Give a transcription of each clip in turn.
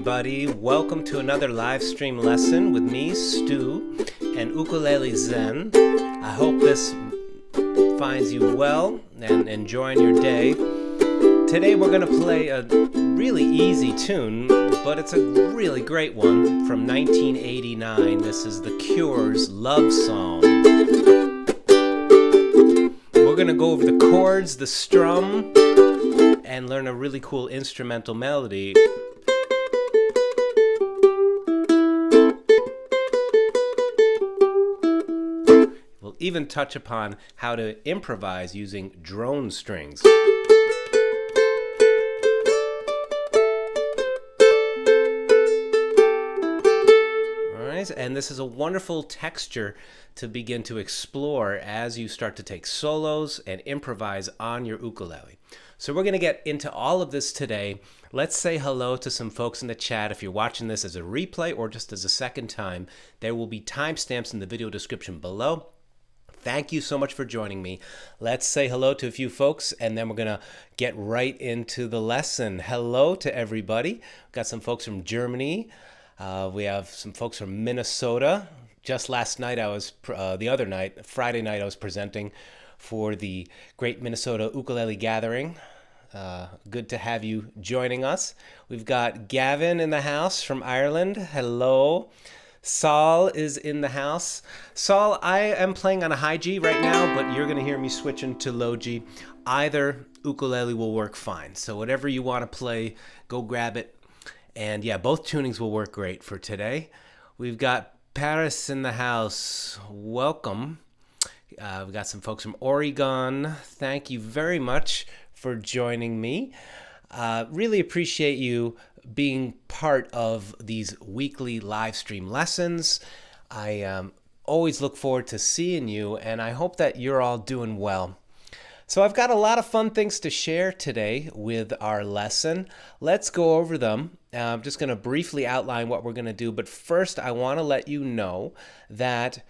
everybody. Welcome to another live stream lesson with me, Stu, and Ukulele Zen. I hope this finds you well and enjoying your day. Today we're going to play a really easy tune, but it's a really great one from 1989. This is the Cure's Love Song. We're going to go over the chords, the strum, and learn a really cool instrumental melody. We'll even touch upon how to improvise using drone strings. Alright, and this is a wonderful texture to begin to explore as you start to take solos and improvise on your ukulele. So we're going to get into all of this today. Let's say hello to some folks in the chat. If you're watching this as a replay or just as a second time, there will be timestamps in the video description below. Thank you so much for joining me. Let's say hello to a few folks, and then we're going to get right into the lesson. Hello to everybody. We've got some folks from Germany. We have some folks from Minnesota. Just last night, Friday night, I was presenting for the Great Minnesota Ukulele Gathering. Good to have you joining us. We've got Gavin in the house from Ireland. Hello. Saul is in the house. Saul, I am playing on a high G right now, but you're going to hear me switching to low G. Either ukulele will work fine. So whatever you want to play, go grab it. And yeah, both tunings will work great for today. We've got Paris in the house. Welcome. We've got some folks from Oregon. Thank you very much for joining me. Really appreciate you being part of these weekly live stream lessons. I always look forward to seeing you, and I hope that you're all doing well. So I've got a lot of fun things to share today with our lesson. Let's go over them. I'm just going to briefly outline what we're going to do, but first I want to let you know that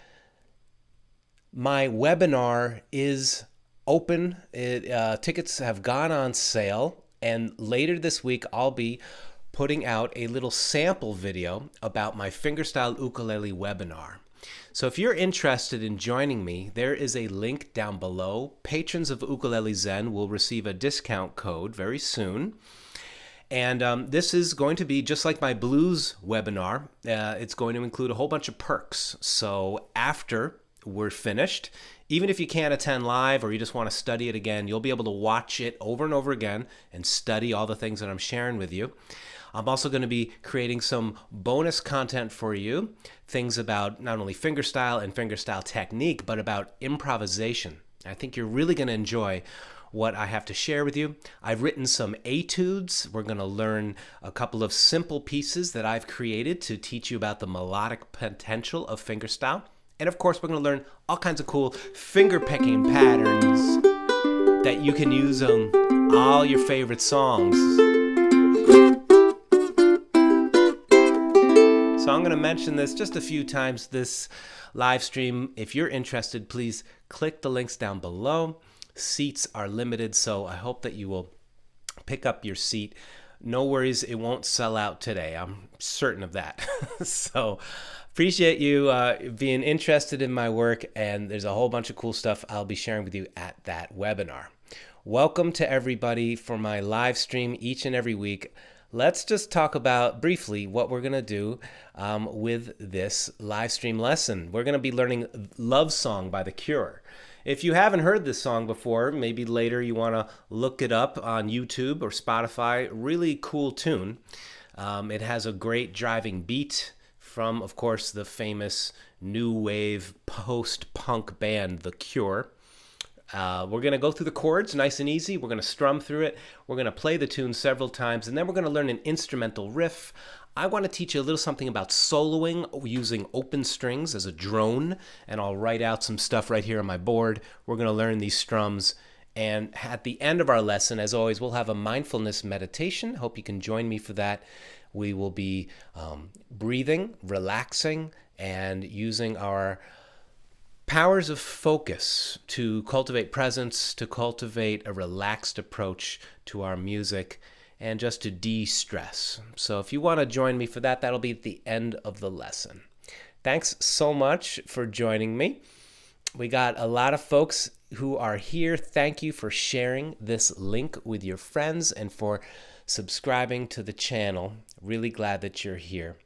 my webinar is open. Tickets have gone on sale, and later this week I'll be putting out a little sample video about my Fingerstyle Ukulele webinar. So if you're interested in joining me, there is a link down below. Patrons of Ukulele Zen will receive a discount code very soon. And this is going to be just like my blues webinar. It's going to include a whole bunch of perks. So after we're finished, even if you can't attend live or you just want to study it again, you'll be able to watch it over and over again and study all the things that I'm sharing with you. I'm also going to be creating some bonus content for you, things about not only fingerstyle and fingerstyle technique, but about improvisation. I think you're really going to enjoy what I have to share with you. I've written some etudes. We're going to learn a couple of simple pieces that I've created to teach you about the melodic potential of fingerstyle. And of course, we're going to learn all kinds of cool finger picking patterns that you can use on all your favorite songs. So I'm going to mention this just a few times this live stream. If you're interested, please click the links down below. Seats are limited, so I hope that you will pick up your seat. No worries, it won't sell out today. I'm certain of that. So appreciate you being interested in my work, and there's a whole bunch of cool stuff I'll be sharing with you at that webinar. Welcome to everybody for my live stream each and every week. Let's just talk about briefly what we're going to do with this live stream lesson. We're going to be learning Love Song by The Cure. If you haven't heard this song before, maybe later you want to look it up on YouTube or Spotify. Really cool tune. It has a great driving beat from, of course, the famous new wave post-punk band The Cure. We're going to go through the chords nice and easy. We're going to strum through it. We're going to play the tune several times, and then we're going to learn an instrumental riff. I want to teach you a little something about soloing using open strings as a drone, and I'll write out some stuff right here on my board. We're going to learn these strums, and at the end of our lesson, as always, we'll have a mindfulness meditation. Hope you can join me for that. We will be breathing, relaxing, and using our powers of focus to cultivate presence, to cultivate a relaxed approach to our music, and just to de-stress. So if you want to join me for that, that'll be at the end of the lesson. Thanks so much for joining me. We got a lot of folks who are here. Thank you for sharing this link with your friends and for subscribing to the channel. Really glad that you're here.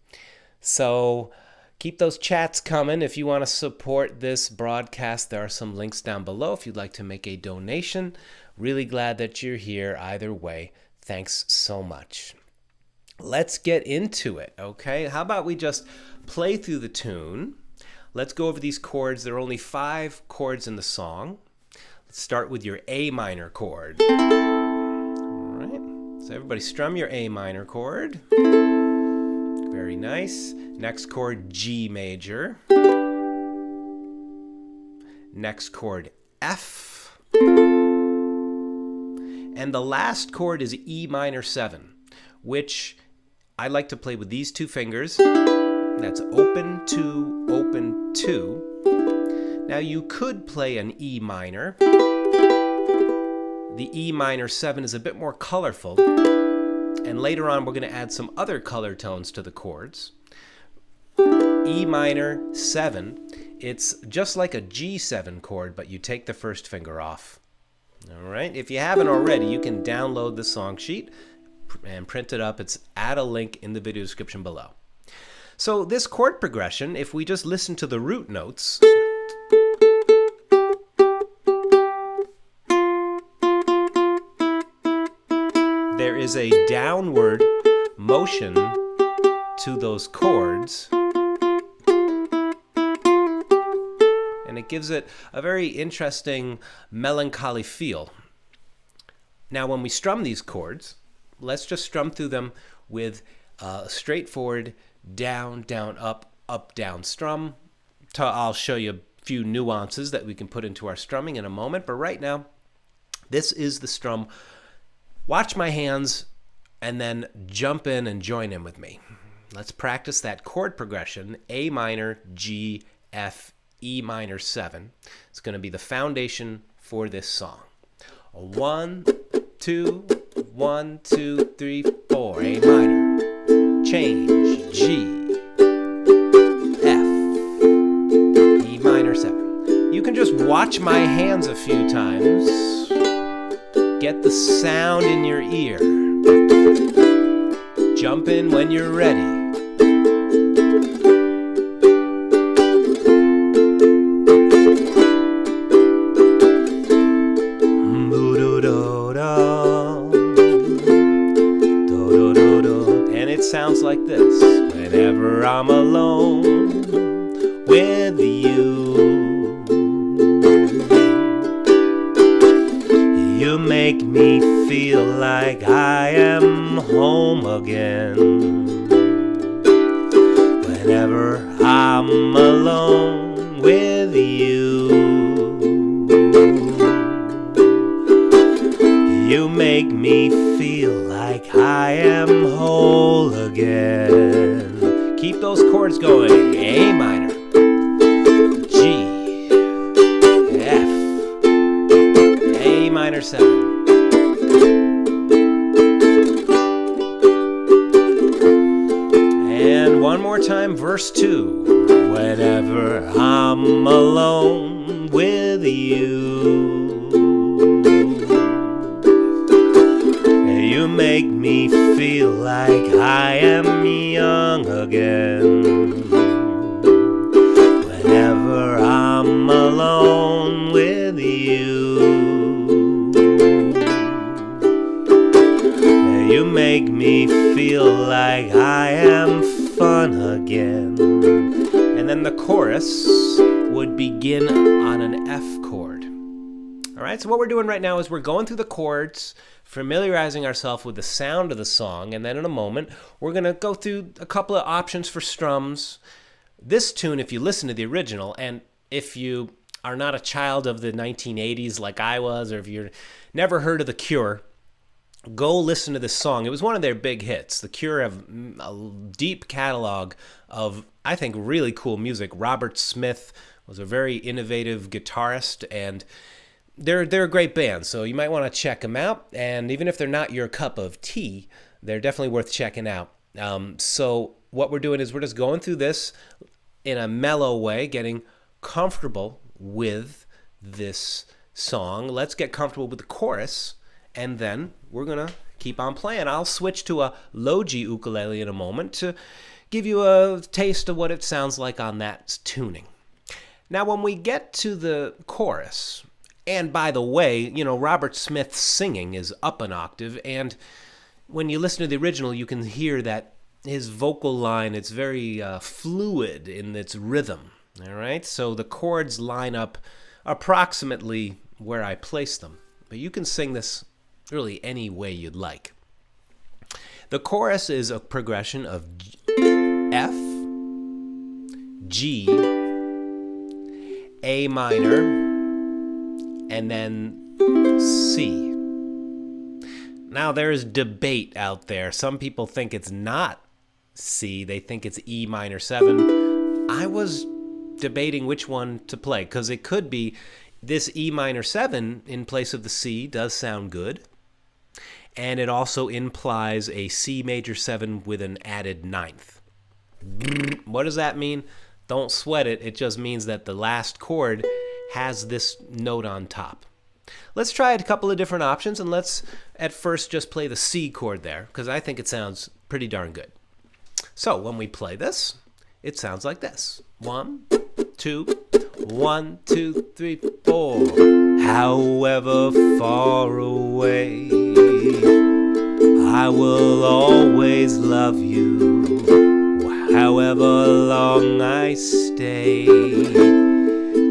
So keep those chats coming. If you want to support this broadcast, there are some links down below if you'd like to make a donation. Really glad that you're here either way. Thanks so much. Let's get into it, okay? How about we just play through the tune? Let's go over these chords. There are only 5 chords in the song. Let's start with your A minor chord. All right, so everybody strum your A minor chord. Very nice. Next chord, G major. Next chord, F. And the last chord is E minor 7, which I like to play with these 2 fingers. That's open 2, open 2. Now you could play an E minor. The E minor 7 is a bit more colorful. And later on we're going to add some other color tones to the chords. E minor 7, it's just like a G7 chord, but you take the first finger off. All right, if you haven't already, you can download the song sheet and print it up. It's at a link in the video description below. So this chord progression, if we just listen to the root notes, there is a downward motion to those chords, and it gives it a very interesting melancholy feel. Now when we strum these chords, let's just strum through them with a straightforward down, down, up, down strum. I'll show you a few nuances that we can put into our strumming in a moment, but right now, this is the strum. Watch my hands and then jump in and join in with me. Let's practice that chord progression, A minor, G, F, E minor 7. It's going to be the foundation for this song. 1, 2, 1, 2, 3, 4. A minor. Change. G, F, E minor 7. You can just watch my hands a few times. Get the sound in your ear. Jump in when you're ready. And it sounds like this. Whenever I'm alone with you, you make me feel like I am home again. Whenever I'm alone with you, you make me feel like I am whole again. Keep those chords going. A minor, G, F, A minor 7. And one more time, verse 2. Whenever I'm alone with you, you make me feel like I am young again. Whenever I'm alone with you, you make me feel like I am fun again. And then the chorus would begin on an F chord. All right, so what we're doing right now is we're going through the chords, familiarizing ourselves with the sound of the song, and then in a moment, we're going to go through a couple of options for strums. This tune, if you listen to the original, and if you are not a child of the 1980s like I was, or if you've never heard of The Cure, go listen to this song. It was one of their big hits. The Cure have a deep catalog of, I think, really cool music. Robert Smith was a very innovative guitarist, and they're a great band, so you might want to check them out. And even if they're not your cup of tea, they're definitely worth checking out. So what we're doing is we're just going through this in a mellow way, getting comfortable with this song. Let's get comfortable with the chorus, and then we're going to keep on playing. I'll switch to a low G ukulele in a moment to give you a taste of what it sounds like on that tuning. Now, when we get to the chorus, and by the way, Robert Smith's singing is up an octave, and when you listen to the original, you can hear that his vocal line, it's very fluid in its rhythm, all right? So the chords line up approximately where I place them, but you can sing this really any way you'd like. The chorus is a progression of F, G, A minor, and then C. Now there's debate out there. Some people think it's not C, they think it's E minor 7. I was debating which one to play, because it could be this E minor 7 in place of the C does sound good, and it also implies a C major 7 with an added ninth. What does that mean? Don't sweat it. It just means that the last chord has this note on top. Let's try a couple of different options, and let's at first just play the C chord there, because I think it sounds pretty darn good. So when we play this, it sounds like this. 1, 2, 1, 2, 3, 4. However far away, I will always love you. However long I stay,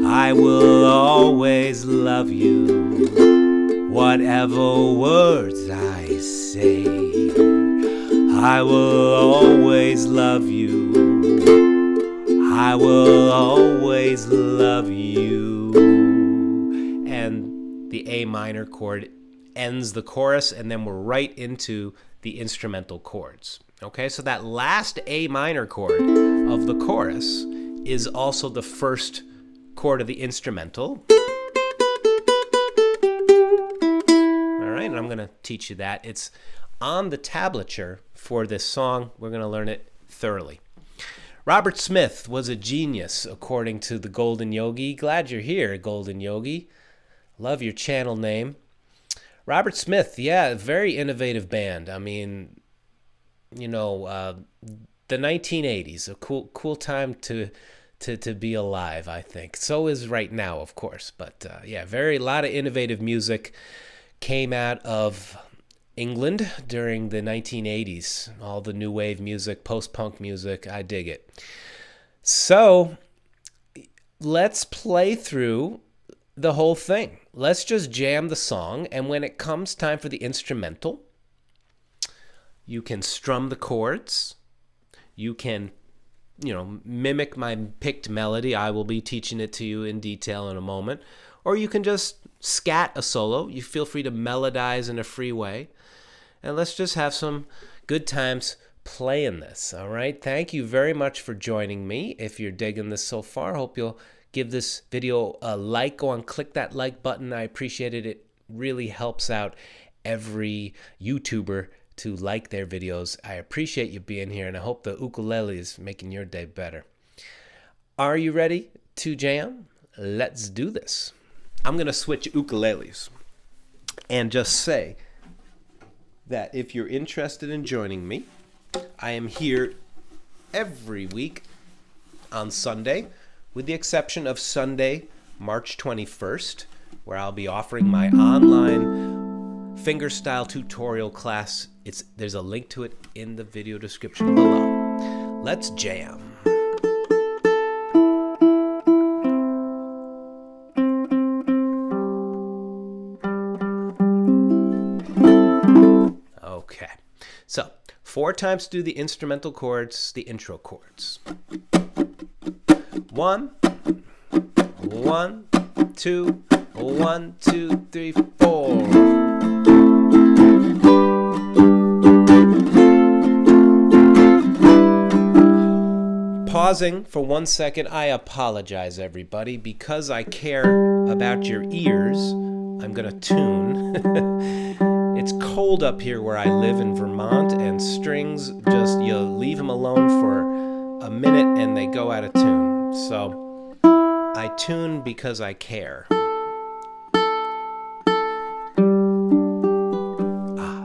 I will always love you. Whatever words I say, I will always love you. I will always love you. And the A minor chord ends the chorus, and then we're right into the instrumental chords. Okay, so that last A minor chord of the chorus is also the first chord of the instrumental. All right, and I'm going to teach you that. It's on the tablature for this song. We're going to learn it thoroughly. Robert Smith was a genius, according to the Golden Yogi. Glad you're here, Golden Yogi. Love your channel name. Robert Smith, yeah, very innovative band. I mean, the 1980s, a cool time to be alive, I think. So is right now, of course. But yeah, a lot of innovative music came out of England during the 1980s. All the new wave music, post-punk music, I dig it. So let's play through the whole thing. Let's just jam the song, and when it comes time for the instrumental, you can strum the chords. You can, mimic my picked melody. I will be teaching it to you in detail in a moment. Or you can just scat a solo. You feel free to melodize in a free way. And let's just have some good times playing this, all right? Thank you very much for joining me. If you're digging this so far, hope you'll give this video a like. Go on, click that like button. I appreciate it. It really helps out every YouTuber to like their videos. I appreciate you being here, and I hope the ukulele is making your day better. Are you ready to jam? Let's do this. I'm going to switch ukuleles and just say that if you're interested in joining me, I am here every week on Sunday, with the exception of Sunday, March 21st, where I'll be offering my online fingerstyle tutorial class. There's a link to it in the video description below. Let's jam. Okay, so 4 times to do the instrumental chords, the intro chords. 1, 1, 2, 1, 2, 3, 4. Pausing for 1 second, I apologize, everybody, because I care about your ears. I'm going to tune. It's cold up here where I live in Vermont, and strings, just you leave them alone for a minute and they go out of tune. So I tune because I care.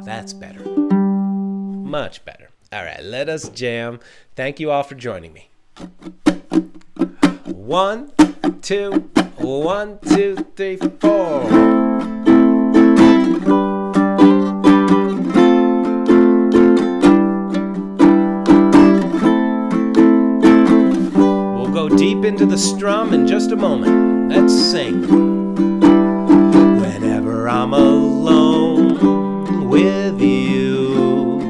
That's better. Much better. All right, let us jam. Thank you all for joining me. 1, 2, 1, 2, 3, 4. We'll go deep into the strum in just a moment. Let's sing. Whenever I'm alone with you,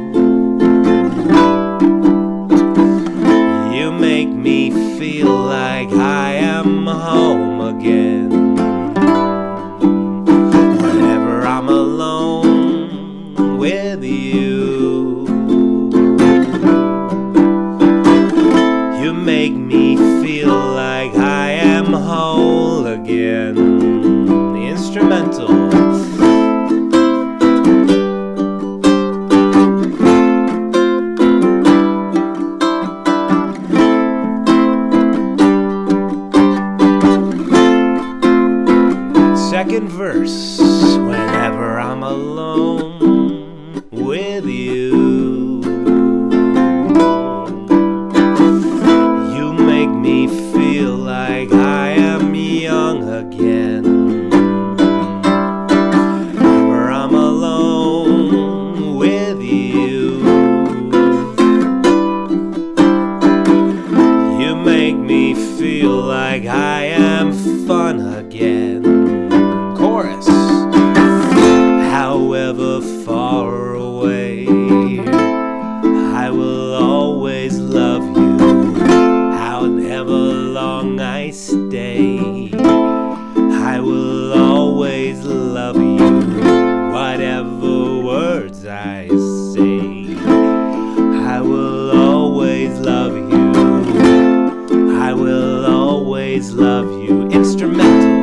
you make me feel like I am home again. Whenever I'm alone with you, you make me feel like I am whole again. The instrumental. Second verse. Whenever I'm alone with you, you make me feel like I am young again. Whenever I'm alone with you, you make me feel like I am fun again. Chorus. However far away, I will always love you. However long I stay, I will always love you. Whatever words I say, I will always love you. I will always love you. Instrumental.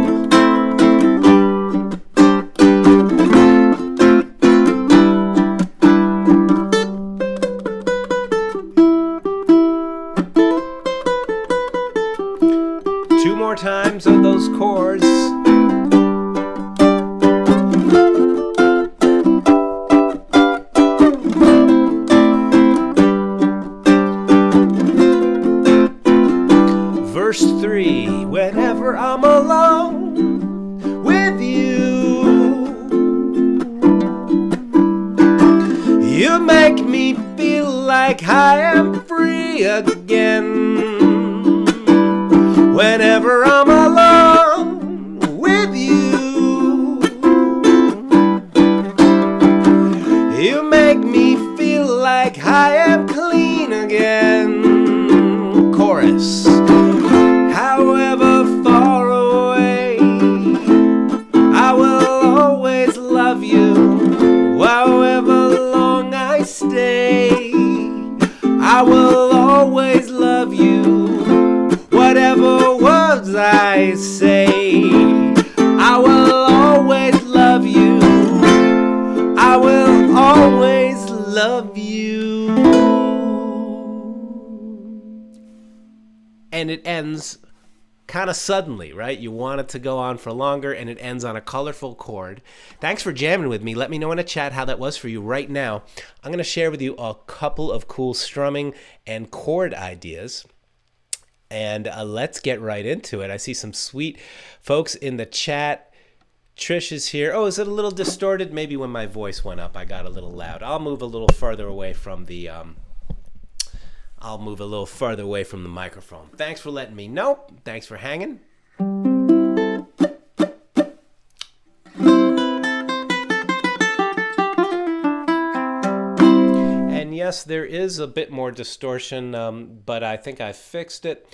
Two more times of those chords. Verse 3. Whenever I'm alone with you, you make me feel like I am free again. Whenever I'm alone with you, you make me feel like I am clean again. Chorus. However far away, I will always love you. However long I stay, I will always love you. Whatever words I say, I will always love you. I will always love you. And it ends kind of suddenly, right? You want it to go on for longer, and it ends on a colorful chord. Thanks for jamming with me. Let me know in the chat how that was for you right now. I'm going to share with you a couple of cool strumming and chord ideas. And let's get right into it. I see some sweet folks in the chat. Trish is here. Oh, is it a little distorted? Maybe when my voice went up, I got a little loud. I'll move a little further away from the microphone. Thanks for letting me know. Thanks for hanging. And yes, there is a bit more distortion, but I think I fixed it.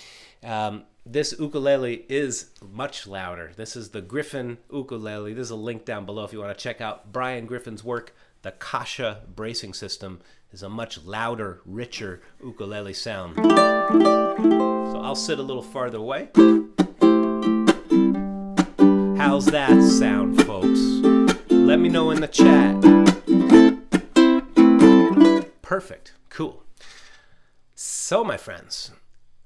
This ukulele is much louder. This is the Griffin ukulele. There's a link down below if you want to check out Brian Griffin's work. The Kasha bracing system is a much louder, richer ukulele sound. So I'll sit a little farther away. How's that sound, folks? Let me know in the chat. Perfect. Cool. So, my friends,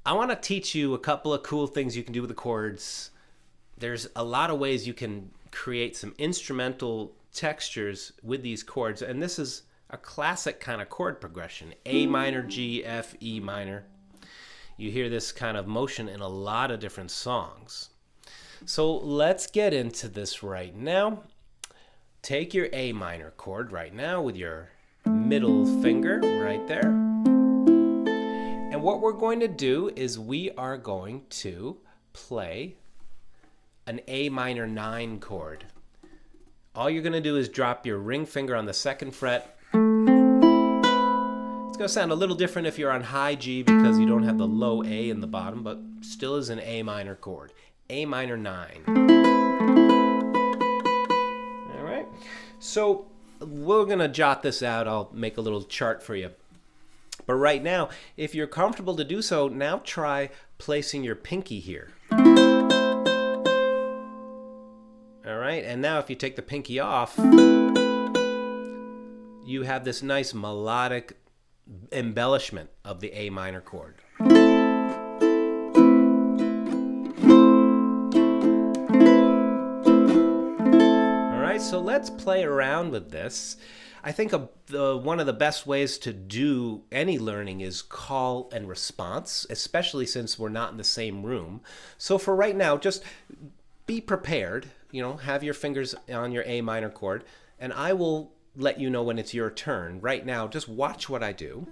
I want to teach you a couple of cool things you can do with the chords. There's a lot of ways you can create some instrumental textures with these chords, and this is a classic kind of chord progression. A minor, G, F, E minor. You hear this kind of motion in a lot of different songs. So let's get into this right now. Take your A minor chord right now with your middle finger right there. And what we're going to do is we are going to play an A minor 9 chord. All you're going to do is drop your ring finger on the 2nd fret. It's going to sound a little different if you're on high G because you don't have the low A in the bottom, but still is an A minor chord. A minor 9. All right. So we're going to jot this out. I'll make a little chart for you. But right now, if you're comfortable to do so, now try placing your pinky here. All right, and now if you take the pinky off, you have this nice melodic embellishment of the A minor chord. All right, so let's play around with this. I think one of the best ways to do any learning is call and response, especially since we're not in the same room. So for right now, just be prepared. You know, have your fingers on your A minor chord, and I will let you know when it's your turn. Right now, just watch what I do.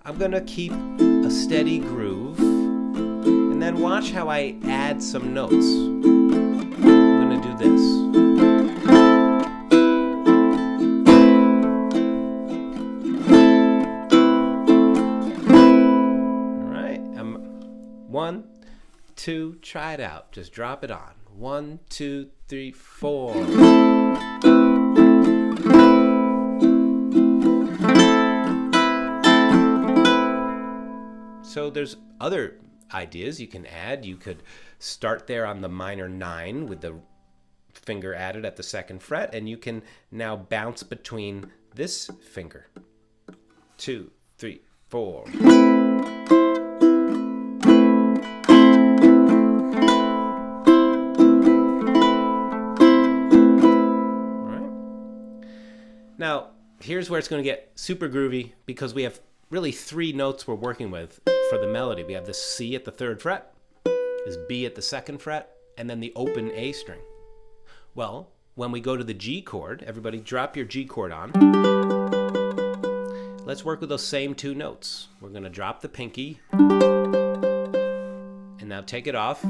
I'm going to keep a steady groove, and then watch how I add some notes. I'm going to do this. All right, 1, 2, try it out. Just drop it on. 1, 2, 3, 4. So there's other ideas you can add. You could start there on the minor 9 with the finger added at the 2nd fret, and you can now bounce between this finger. 2, 3, 4. Now, here's where it's going to get super groovy because we have really 3 notes we're working with for the melody. We have the C at the 3rd fret, this B at the 2nd fret, and then the open A string. Well, when we go to the G chord, everybody drop your G chord on. Let's work with those same 2 notes. We're going to drop the pinky, and now take it off.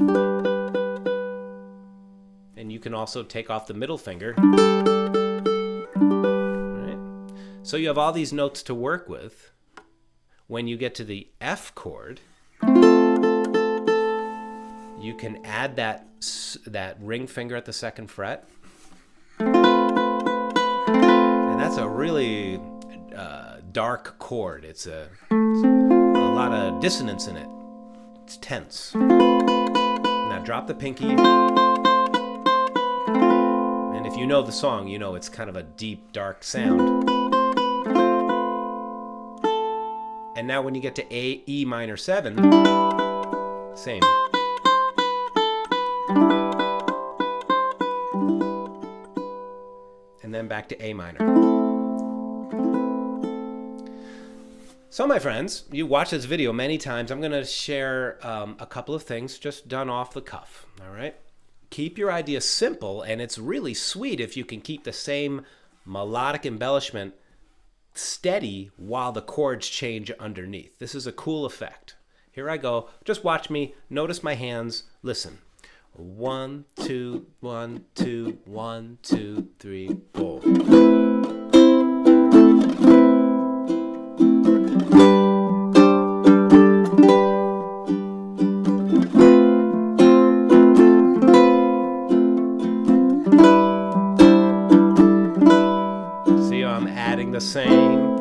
And you can also take off the middle finger. So you have all these notes to work with. When you get to the F chord, you can add that ring finger at the 2nd fret. And that's a really dark chord. It's a lot of dissonance in it. It's tense. Now drop the pinky. And if you know the song, you know it's kind of a deep, dark sound. And now when you get to E minor 7, same. And then back to A minor. So my friends, you watched this video many times. I'm going to share a couple of things just done off the cuff. All right. Keep your idea simple, and it's really sweet if you can keep the same melodic embellishment steady while the chords change underneath. This is a cool effect. Here I go. Just watch me. Notice my hands. Listen. 1, 2, 1, 2, 1, 2, 3, 4. See how I'm adding the same.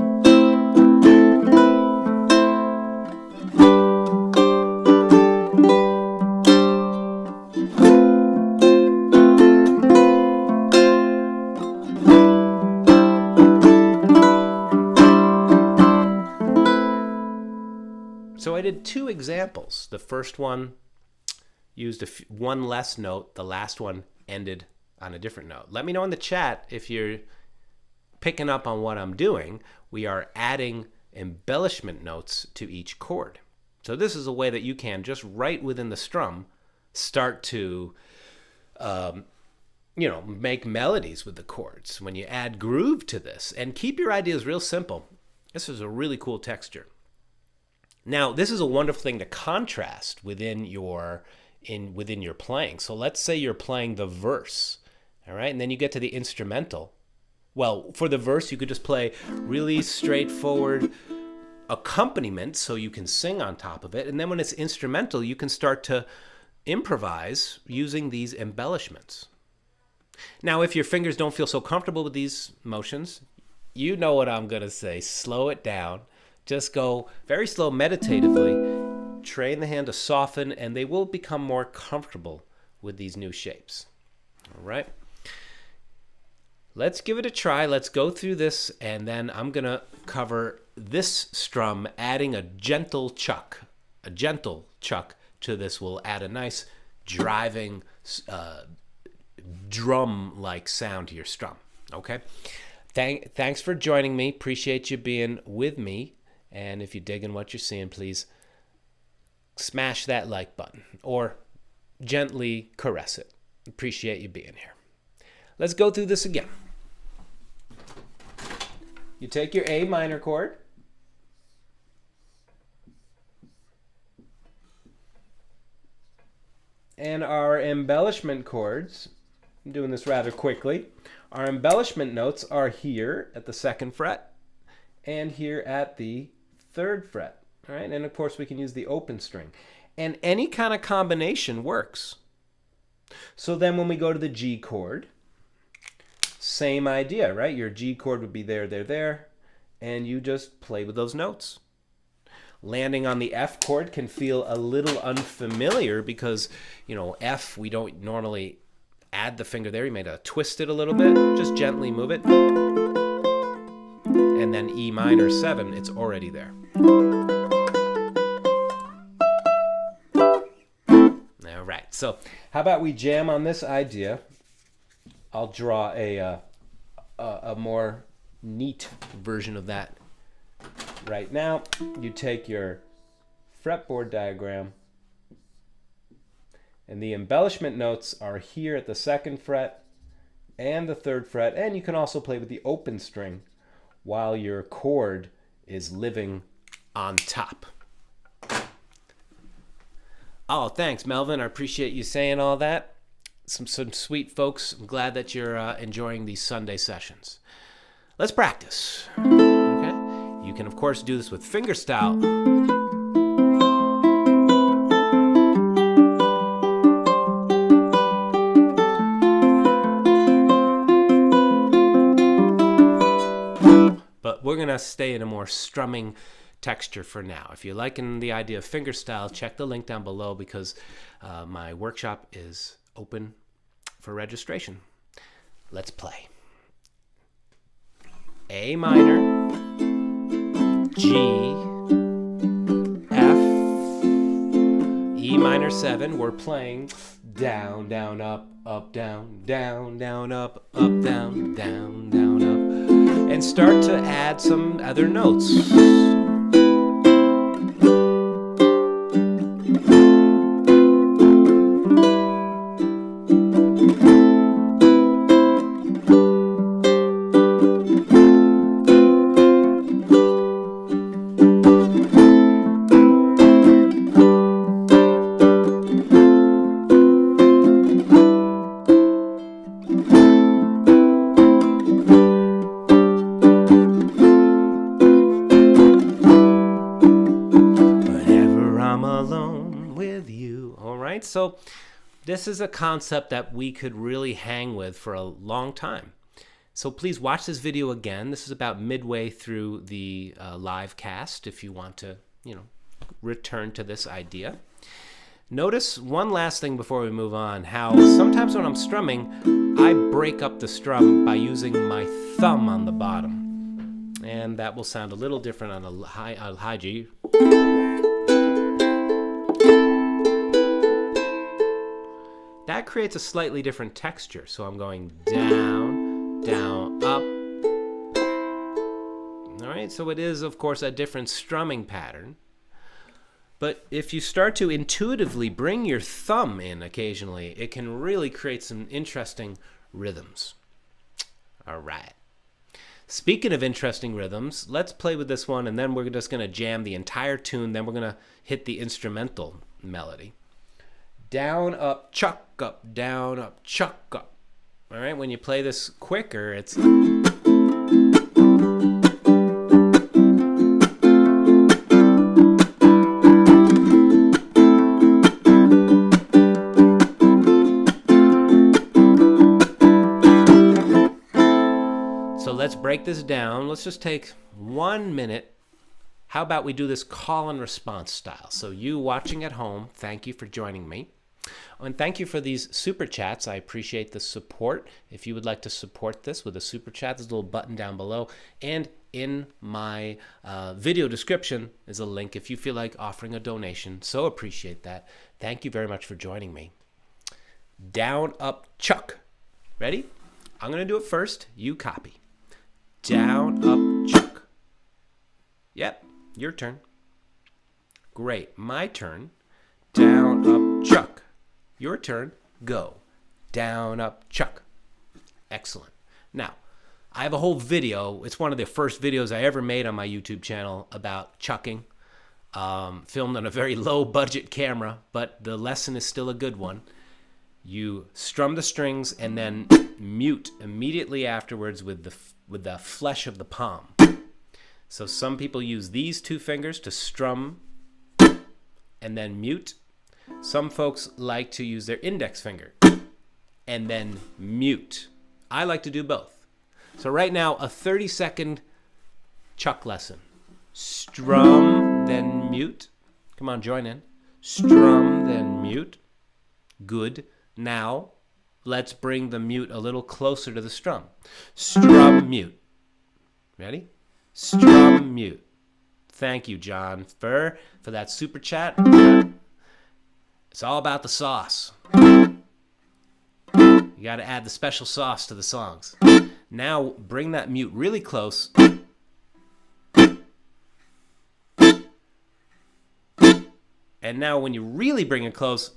did 2 examples. The first one used one less note. The last one ended on a different note. Let me know in the chat if you're picking up on what I'm doing. We are adding embellishment notes to each chord. So this is a way that you can, just right within the strum, start to make melodies with the chords when you add groove to this. And keep your ideas real simple. This is a really cool texture. Now, this is a wonderful thing to contrast within your playing. So let's say you're playing the verse, all right? And then you get to the instrumental. Well, for the verse, you could just play really straightforward accompaniment so you can sing on top of it. And then when it's instrumental, you can start to improvise using these embellishments. Now, if your fingers don't feel so comfortable with these motions, you know what I'm going to say. Slow it down. Just go very slow meditatively. Train the hand to soften, and they will become more comfortable with these new shapes. All right. Let's give it a try. Let's go through this, and then I'm going to cover this strum, adding a gentle chuck. A gentle chuck to this will add a nice driving drum-like sound to your strum. Okay? Thanks for joining me. Appreciate you being with me. And if you're digging what you're seeing, please smash that like button or gently caress it. Appreciate you being here. Let's go through this again. You take your A minor chord, and our embellishment chords, I'm doing this rather quickly, our embellishment notes are here at the 2nd fret and here at the 3rd fret. All right? And of course we can use the open string. And any kind of combination works. So then when we go to the G chord, same idea, right? Your G chord would be there, and you just play with those notes. Landing on the F chord can feel a little unfamiliar because, F, we don't normally add the finger there. You may have to twist it a little bit. Just gently move it. And then E minor 7, it's already there. All right, so how about we jam on this idea? I'll draw a more neat version of that right now. You take your fretboard diagram, and the embellishment notes are here at the 2nd fret and the 3rd fret, and you can also play with the open string while your chord is living on top. Oh, thanks, Melvin. I appreciate you saying all that. Some sweet folks. I'm glad that you're enjoying these Sunday sessions. Let's practice. Okay? You can, of course, do this with fingerstyle. But we're going to stay in a more strumming texture for now. If you're liking the idea of fingerstyle, check the link down below because my workshop is open for registration. Let's play. A minor, G, F, E minor 7. We're playing down, down, up, down, down, down, up, down, down, down, up. And start to add some other notes. So this is a concept that we could really hang with for a long time. So please watch this video again. This is about midway through the live cast if you want to, return to this idea. Notice one last thing before we move on, how sometimes when I'm strumming, I break up the strum by using my thumb on the bottom. And that will sound a little different on a high G. that creates a slightly different texture. So I'm going down, down, up. All right, so it is, of course, a different strumming pattern. But if you start to intuitively bring your thumb in occasionally, it can really create some interesting rhythms. All right. Speaking of interesting rhythms, let's play with this one, and then we're just going to jam the entire tune. Then we're going to hit the instrumental melody. Down, up, chuck, up, down, up, chuck, up. All right, when you play this quicker, it's... Let's break this down. Let's just take 1 minute. How about we do this call and response style? So you watching at home, thank you for joining me. And thank you for these super chats. I appreciate the support. If you would like to support this with a super chat, there's a little button down below. And in my video description is a link if you feel like offering a donation. So appreciate that. Thank you very much for joining me. Down, up, chuck. Ready? I'm going to do it first. You copy. Down, up, chuck. Yep, your turn. Great, my turn. Down, up, chuck. Your turn, go. Down, up, chuck. Excellent. Now, I have a whole video. It's one of the first videos I ever made on my YouTube channel about chucking. Filmed on a very low budget camera, but the lesson is still a good one. You strum the strings and then mute immediately afterwards with the flesh of the palm. So some people use these two fingers to strum and then mute. Some folks like to use their index finger and then mute. I like to do both. So right now, a 30-second chuck lesson. Strum, then mute. Come on, join in. Strum, then mute. Good. Now, let's bring the mute a little closer to the strum. Strum, mute. Ready? Strum, mute. Thank you, John, for that super chat. It's all about the sauce. You got to add the special sauce to the songs. Now, bring that mute really close. And now, when you really bring it close,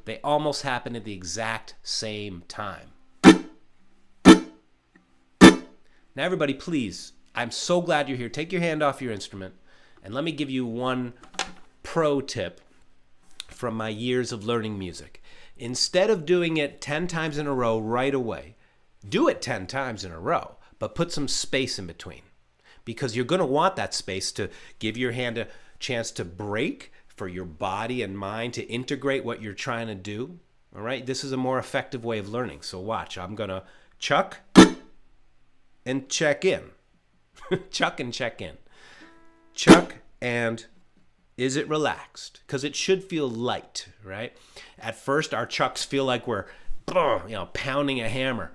they almost happen at the exact same time. Now, everybody, please, I'm so glad you're here. Take your hand off your instrument, and let me give you one pro tip from my years of learning music. Instead of doing it 10 times in a row right away, do it 10 times in a row, but put some space in between, because you're going to want that space to give your hand a chance to break, for your body and mind to integrate what you're trying to do. All right, this is a more effective way of learning. So watch, I'm gonna chuck and check in. Chuck and check in. Chuck and is it relaxed? Because it should feel light, right? At first, our chucks feel like we're pounding a hammer.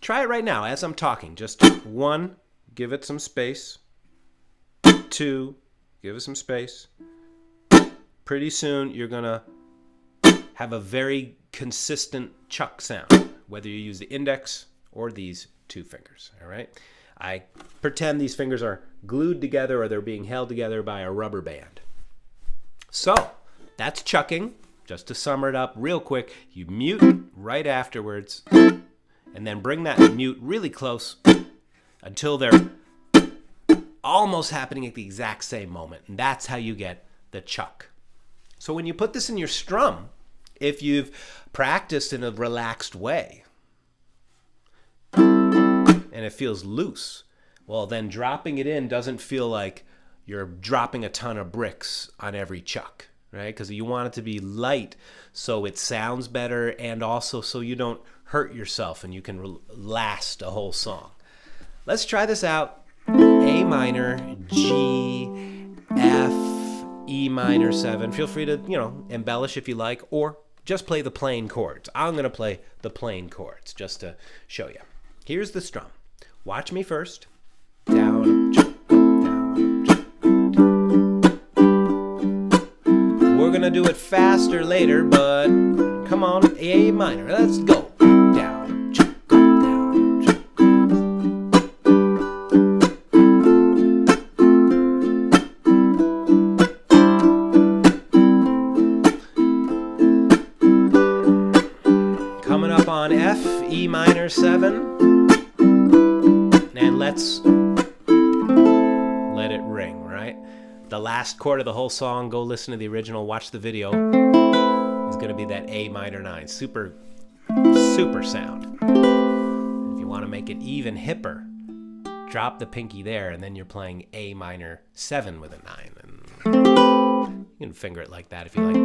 Try it right now as I'm talking. Just 1, give it some space. 2, give it some space. Pretty soon, you're going to have a very consistent chuck sound, whether you use the index or these two fingers, all right? I pretend these fingers are glued together or they're being held together by a rubber band. So, that's chucking. Just to sum it up real quick, you mute right afterwards, and then bring that mute really close until they're almost happening at the exact same moment. And that's how you get the chuck. So when you put this in your strum, if you've practiced in a relaxed way and it feels loose, well, then dropping it in doesn't feel like you're dropping a ton of bricks on every chuck, right? Because you want it to be light so it sounds better, and also so you don't hurt yourself and you can last a whole song. Let's try this out. A minor, G, F, E minor 7. Feel free to, embellish if you like, or just play the plain chords. I'm going to play the plain chords just to show you. Here's the strum. Watch me first. Down, up, chuck, down, up, chuck. We're going to do it faster later, but on, A minor. Let's go. Down, up, down, coming up on F, E minor 7, and let's let it ring, right? The last chord of the whole song, go listen to the original, watch the video, is going to be that A minor 9. Super, super sound. If you want to make it even hipper, drop the pinky there, and then you're playing A minor 7 with a 9. And you can finger it like that if you like.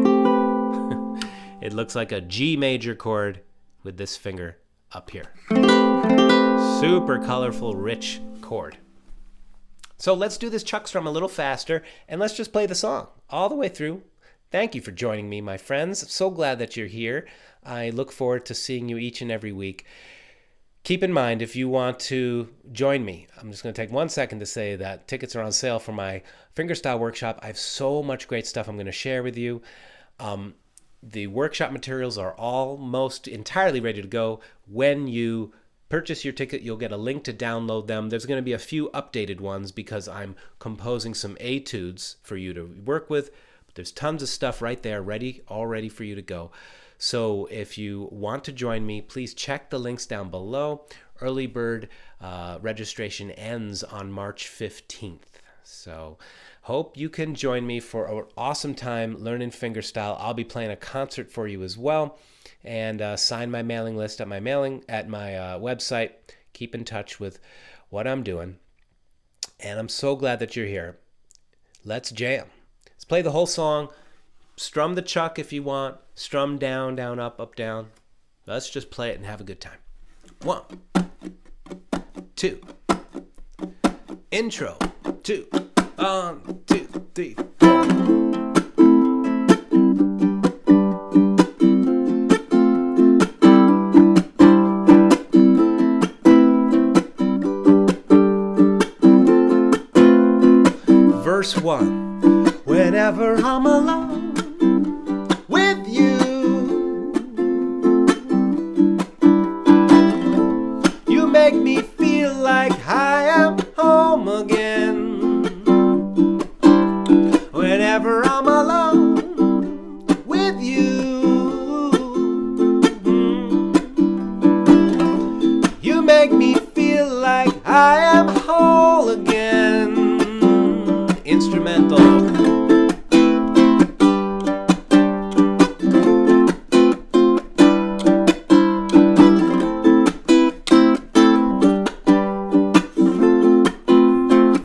It looks like a G major chord with this finger up here. Super colorful, rich chord. So let's do this chuck strum a little faster, and let's just play the song all the way through. Thank you for joining me, my friends. I'm so glad that you're here. I look forward to seeing you each and every week. Keep in mind, if you want to join me, I'm just going to take 1 second to say that tickets are on sale for my fingerstyle workshop. I have so much great stuff I'm going to share with you. The workshop materials are almost entirely ready to go. When you purchase your ticket, you'll get a link to download them. There's going to be a few updated ones because I'm composing some etudes for you to work with. But there's tons of stuff right there all ready for you to go. So if you want to join me, please check the links down below. Early bird registration ends on March 15th. So hope you can join me for an awesome time learning fingerstyle. I'll be playing a concert for you as well. And sign my mailing list at my website. Keep in touch with what I'm doing. And I'm so glad that you're here. Let's jam. Let's play the whole song. Strum the chuck if you want. Strum down, down, up, down. Let's just play it and have a good time. 1, 2. Intro. 2. 1, 2, 3, 4. Verse 1. Whenever I'm alone with you, you make me feel like I am home again. Whenever I'm alone with you, you make me feel like I am whole again. Instrumental.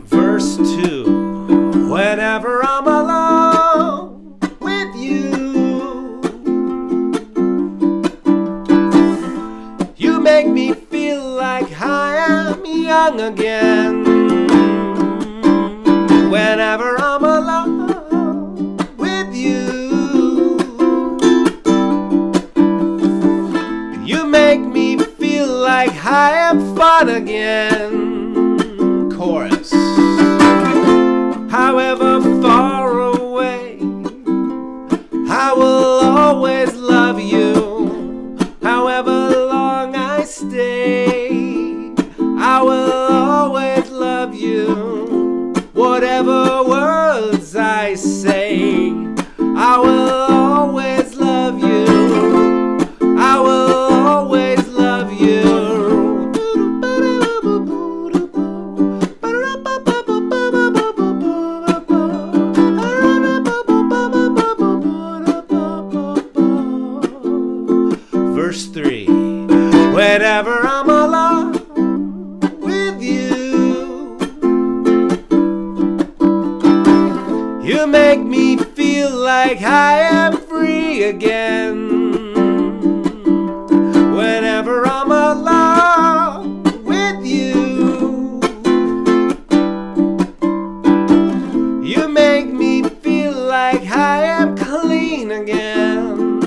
Verse 2. Whenever I'm alone with you, you make me feel like I am young again. Whenever I'm alone with you, you make me feel like I am fun again. Chorus. However far away, I will always love you. However long I stay, I will always love you. Whatever words I say, I will always love you. I will always love you. Verse 3. Whenever I'm alone with you, you make me feel like I am free again. Whenever I'm alone with you, you make me feel like I am clean again.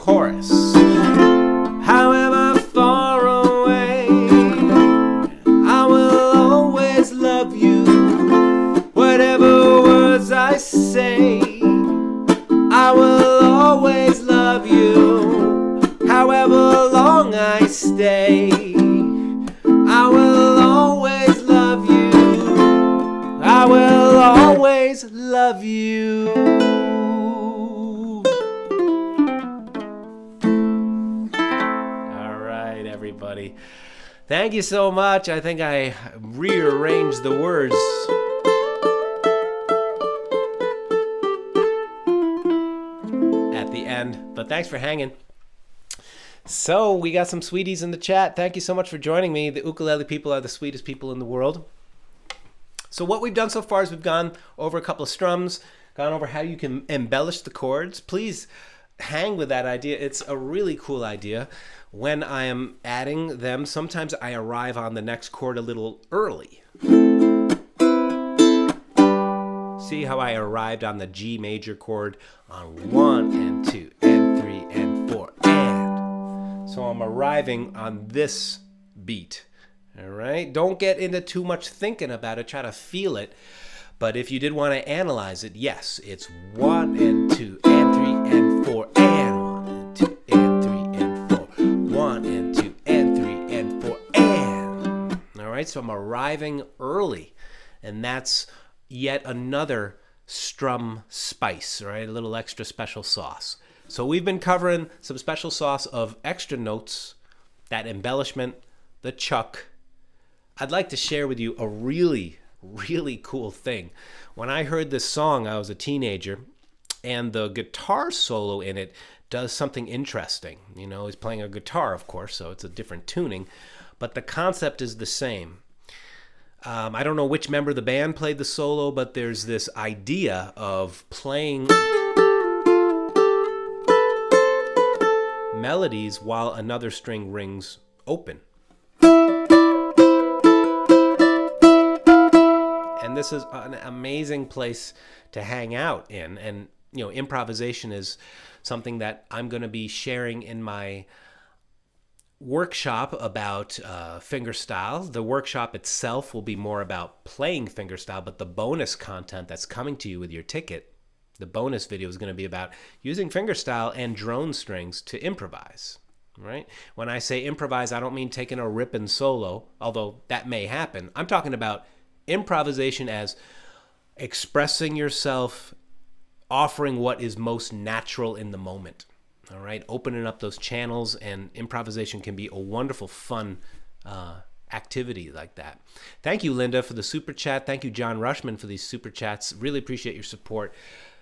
Chorus. However far away, I will always love you. Whatever words I say, I will always love everybody. Thank you so much. I think I rearranged the words. At the end, but thanks for hanging. So we got some sweeties in the chat. Thank you so much for joining me. The ukulele people are the sweetest people in the world. So what we've done so far is we've gone over a couple of strums, gone over how you can embellish the chords. Please hang with that idea. It's a really cool idea. When I am adding them, sometimes I arrive on the next chord a little early. See how I arrived on the G major chord on 1 and 2 and 3 and 4 and. So I'm arriving on this beat. All right? Don't get into too much thinking about it. Try to feel it. But if you did want to analyze it, yes, it's 1 and 2 and 3 and 4 and 1 and 2 and 3 and 4. 1 and 2 and 3 and 4 and. All right? So I'm arriving early. And that's yet another strum spice, right? A little extra special sauce. So we've been covering some special sauce of extra notes, that embellishment, the chuck. I'd like to share with you a really cool thing. When I heard this song, I was a teenager, and the guitar solo in it does something interesting. You know, he's playing a guitar, of course, so it's a different tuning, but the concept is the same. I don't know which member of the band played the solo, but there's this idea of playing melodies while another string rings open. And this is an amazing place to hang out in. And, you know, improvisation is something that I'm going to be sharing in my workshop about fingerstyle. The workshop itself will be more about playing fingerstyle, but the bonus content that's coming to you with your ticket, the bonus video, is going to be about using fingerstyle and drone strings to improvise. Right? When I say improvise, I don't mean taking a ripping solo, although that may happen. I'm talking about improvisation as expressing yourself, offering what is most natural in the moment. All right, opening up those channels, and improvisation can be a wonderful, fun activity like that. Thank you, Linda, for the super chat. Thank you, John Rushman, for these super chats. Really appreciate your support.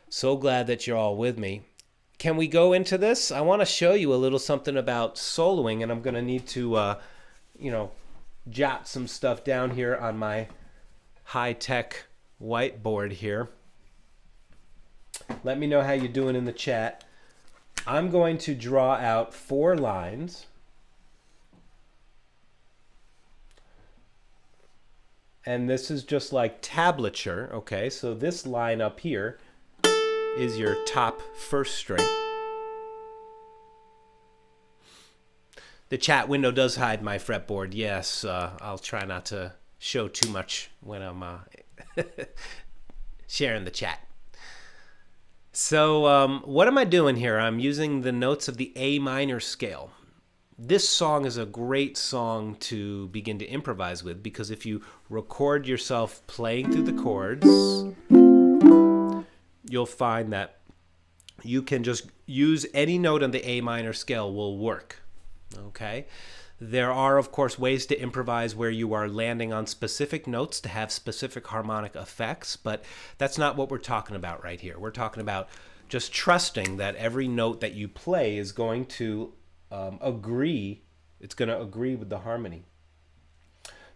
So glad that you're all with me. Can we go into this? I want to show you a little something about soloing, and I'm going to need to, jot some stuff down here on my high-tech whiteboard here. Let me know how you're doing in the chat. I'm going to draw out 4 lines. And this is just like tablature, okay? So this line up here is your top first string. The chat window does hide my fretboard. Yes, I'll try not to show too much when I'm sharing the chat. So what am I doing here? I'm using the notes of the A minor scale. This song is a great song to begin to improvise with, because if you record yourself playing through the chords, you'll find that you can just use any note on the A minor scale will work. Okay? There are, of course, ways to improvise where you are landing on specific notes to have specific harmonic effects, but that's not what we're talking about right here. We're talking about just trusting that every note that you play is going to agree. It's going to agree with the harmony.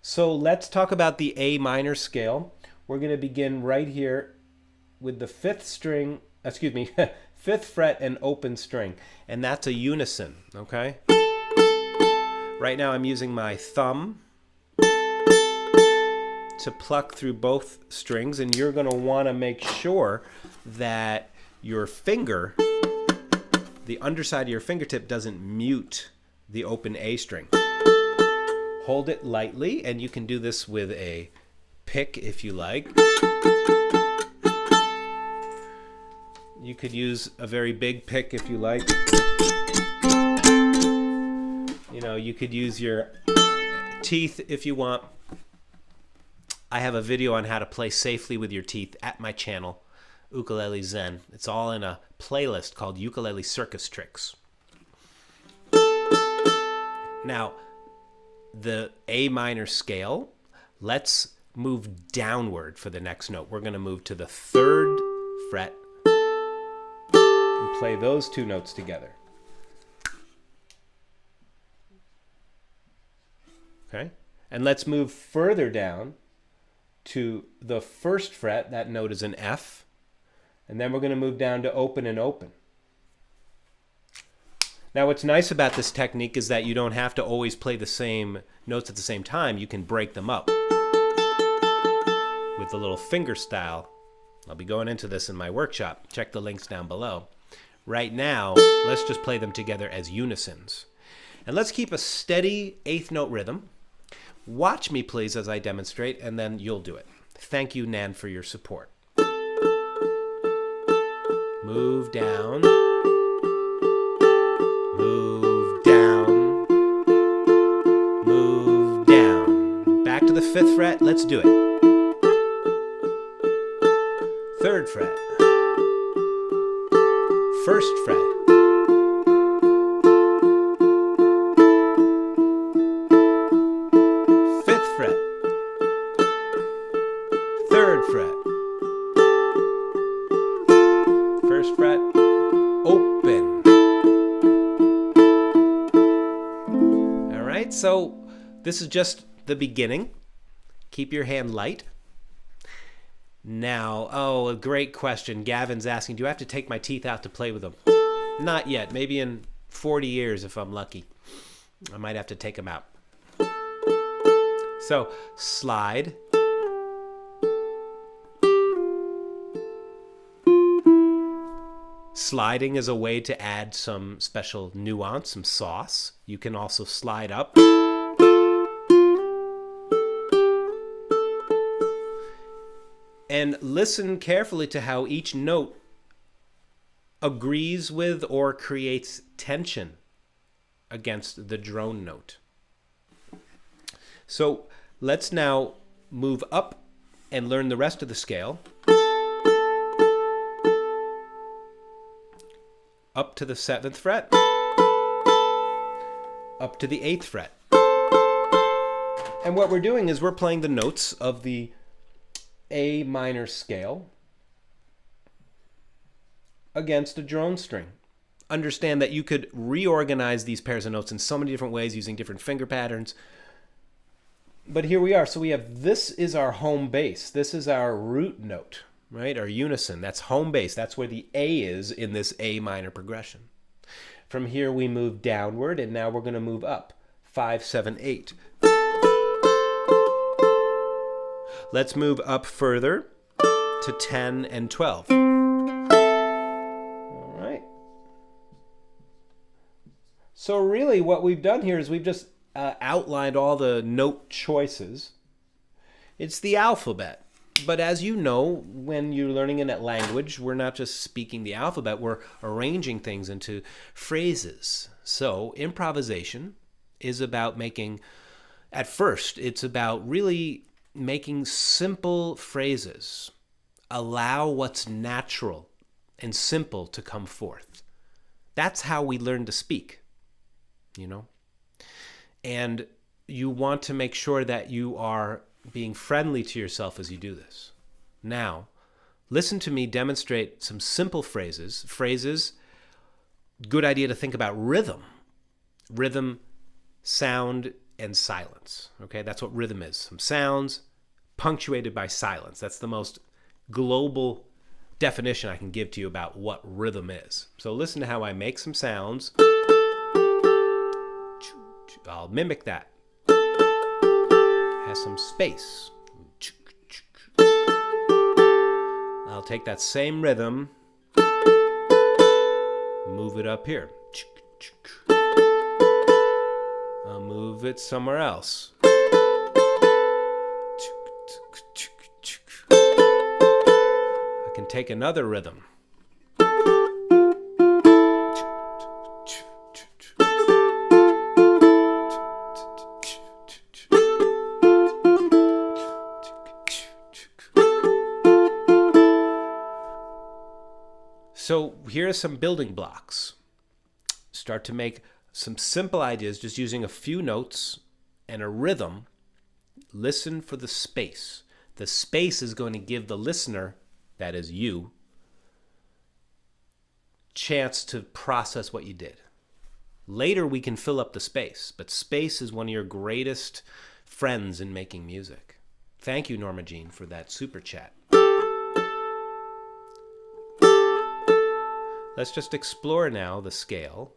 So let's talk about the A minor scale. We're going to begin right here with the 5th string, 5th fret and open string, and that's a unison, okay? Right now I'm using my thumb to pluck through both strings, and you're going to want to make sure that your finger, the underside of your fingertip, doesn't mute the open A string. Hold it lightly, and you can do this with a pick if you like. You could use a very big pick if you like. You know, you could use your teeth if you want. I have a video on how to play safely with your teeth at my channel, Ukulele Zen. It's all in a playlist called Ukulele Circus Tricks. Now, the A minor scale, let's move downward for the next note. We're going to move to the 3rd fret and play those 2 notes together. Okay? And let's move further down to the 1st fret. That note is an F. And then we're going to move down to open and open. Now, what's nice about this technique is that you don't have to always play the same notes at the same time. You can break them up with the little fingerstyle. I'll be going into this in my workshop. Check the links down below. Right now, let's just play them together as unisons. And let's keep a steady 8th note rhythm. Watch me, please, as I demonstrate, and then you'll do it. Thank you, Nan, for your support. Move down. Move down. Move down. Back to the 5th fret. Let's do it. 3rd fret. 1st fret. 5th fret. 3rd fret. 1st fret. Open. All right, so this is just the beginning. Keep your hand light. Now, oh, a great question. Gavin's asking, do I have to take my teeth out to play with them? Not yet. Maybe in 40 years if I'm lucky. I might have to take them out. So, slide. Sliding is a way to add some special nuance, some sauce. You can also slide up. And listen carefully to how each note agrees with or creates tension against the drone note. So let's now move up and learn the rest of the scale. Up to the 7th fret. Up to the 8th fret. And what we're doing is we're playing the notes of the A minor scale against a drone string. Understand that you could reorganize these pairs of notes in so many different ways using different finger patterns. But here we are. So we have, this is our home base. This is our root note, right? Our unison. That's home base. That's where the A is in this A minor progression. From here we move downward, and now we're going to move up. 5, 7, 8. Let's move up further to 10 and 12. All right. So really what we've done here is we've just outlined all the note choices. It's the alphabet. But as you know, when you're learning a language, we're not just speaking the alphabet, we're arranging things into phrases. So improvisation is about making, at first, it's about really making simple phrases. Allow what's natural and simple to come forth. That's how we learn to speak, you know? And you want to make sure that you are being friendly to yourself as you do this. Now, listen to me demonstrate some simple phrases. Phrases, good idea to think about rhythm. Rhythm, sound, and silence. Okay, that's what rhythm is. Some sounds punctuated by silence. That's the most global definition I can give to you about what rhythm is. So listen to how I make some sounds. I'll mimic that. Has some space. I'll take that same rhythm, move it up here. I'll move it somewhere else. I can take another rhythm. So here are some building blocks. Start to make some simple ideas just using a few notes and a rhythm, listen for the space. The space is going to give the listener, that is you, chance to process what you did. Later we can fill up the space, but space is one of your greatest friends in making music. Thank you, Norma Jean, for that super chat. Let's just explore now the scale.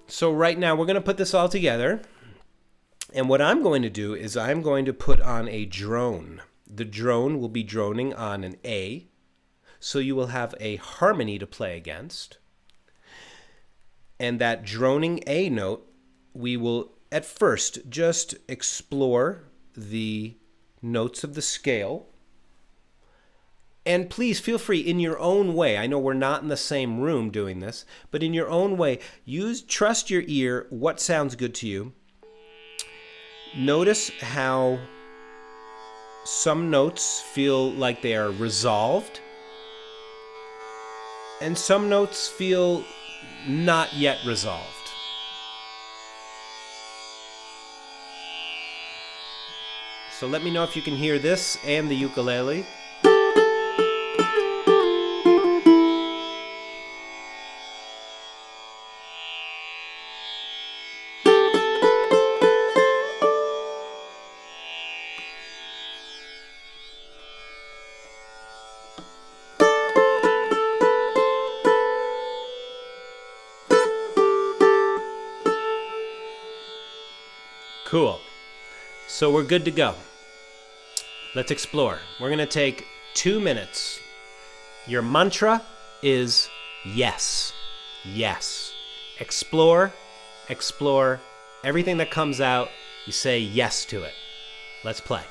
So right now we're going to put this all together. And what I'm going to do is I'm going to put on a drone. The drone will be droning on an A. So you will have a harmony to play against. And that droning A note, we will at first just explore the notes of the scale. And please feel free in your own way. I know we're not in the same room doing this, but in your own way, trust your ear, what sounds good to you. Notice how some notes feel like they are resolved, and some notes feel not yet resolved. So let me know if you can hear this and the ukulele. Cool. So we're good to go. Let's explore. We're going to take 2 minutes. Your mantra is yes. Yes. Explore, explore. Everything that comes out, you say yes to it. Let's play.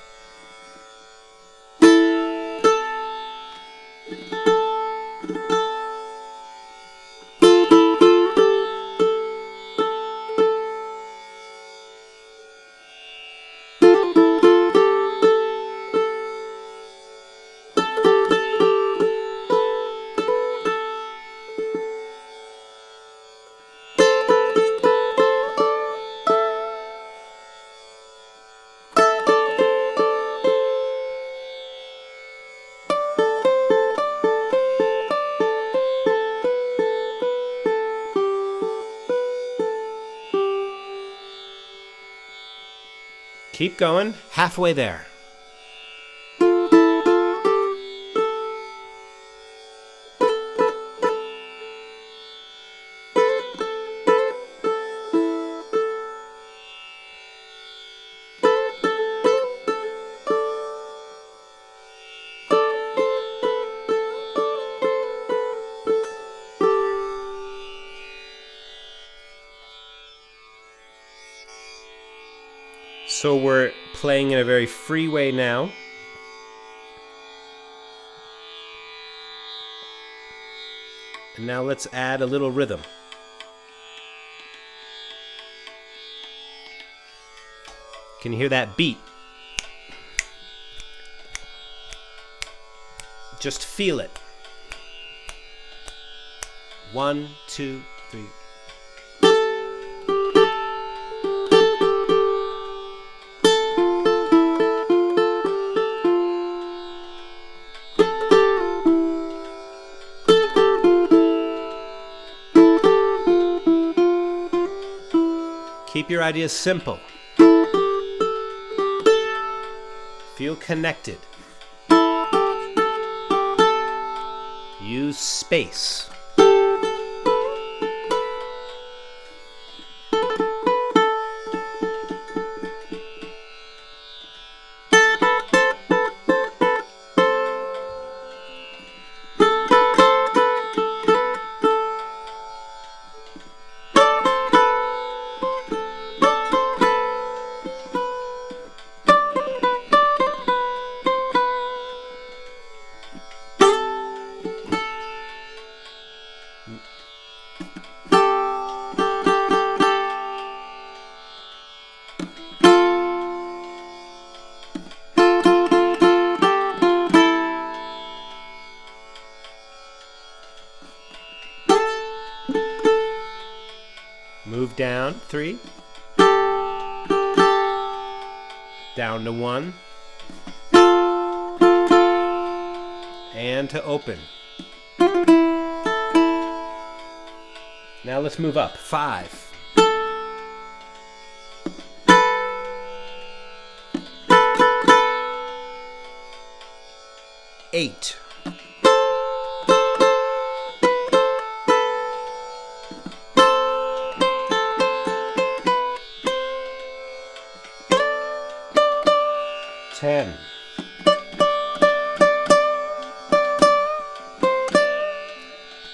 Keep going, halfway there. So we're playing in a very free way now. And now let's add a little rhythm. Can you hear that beat? Just feel it. 1, 2, 3. Keep your ideas simple. Feel connected. Use space. 3, down to 1, and to open. Now let's move up. 5, 8, 10,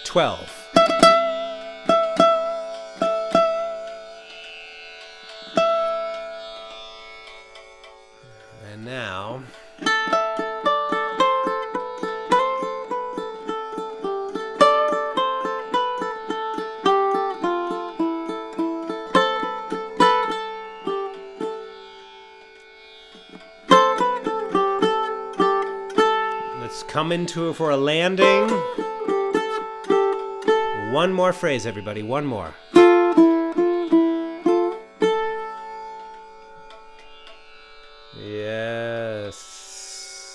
12, and now let's come into it for a landing. One more phrase, everybody. One more. Yes.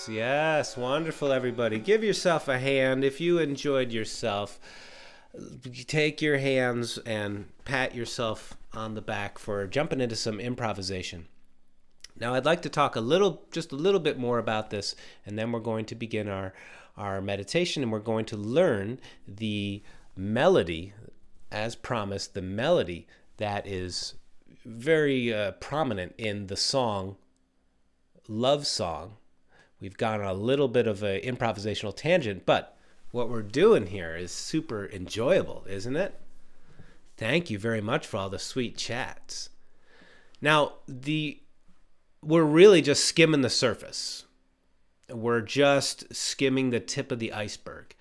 Yes. Wonderful, everybody. Give yourself a hand. If you enjoyed yourself, take your hands and pat yourself on the back for jumping into some improvisation. Now, I'd like to talk just a little bit more about this, and then we're going to begin our meditation, and we're going to learn the melody, as promised, the melody that is very prominent in the song, Love Song. We've gone on a little bit of an improvisational tangent, but what we're doing here is super enjoyable, isn't it? Thank you very much for all the sweet chats. Now, we're really just skimming the surface. We're just skimming the tip of the iceberg.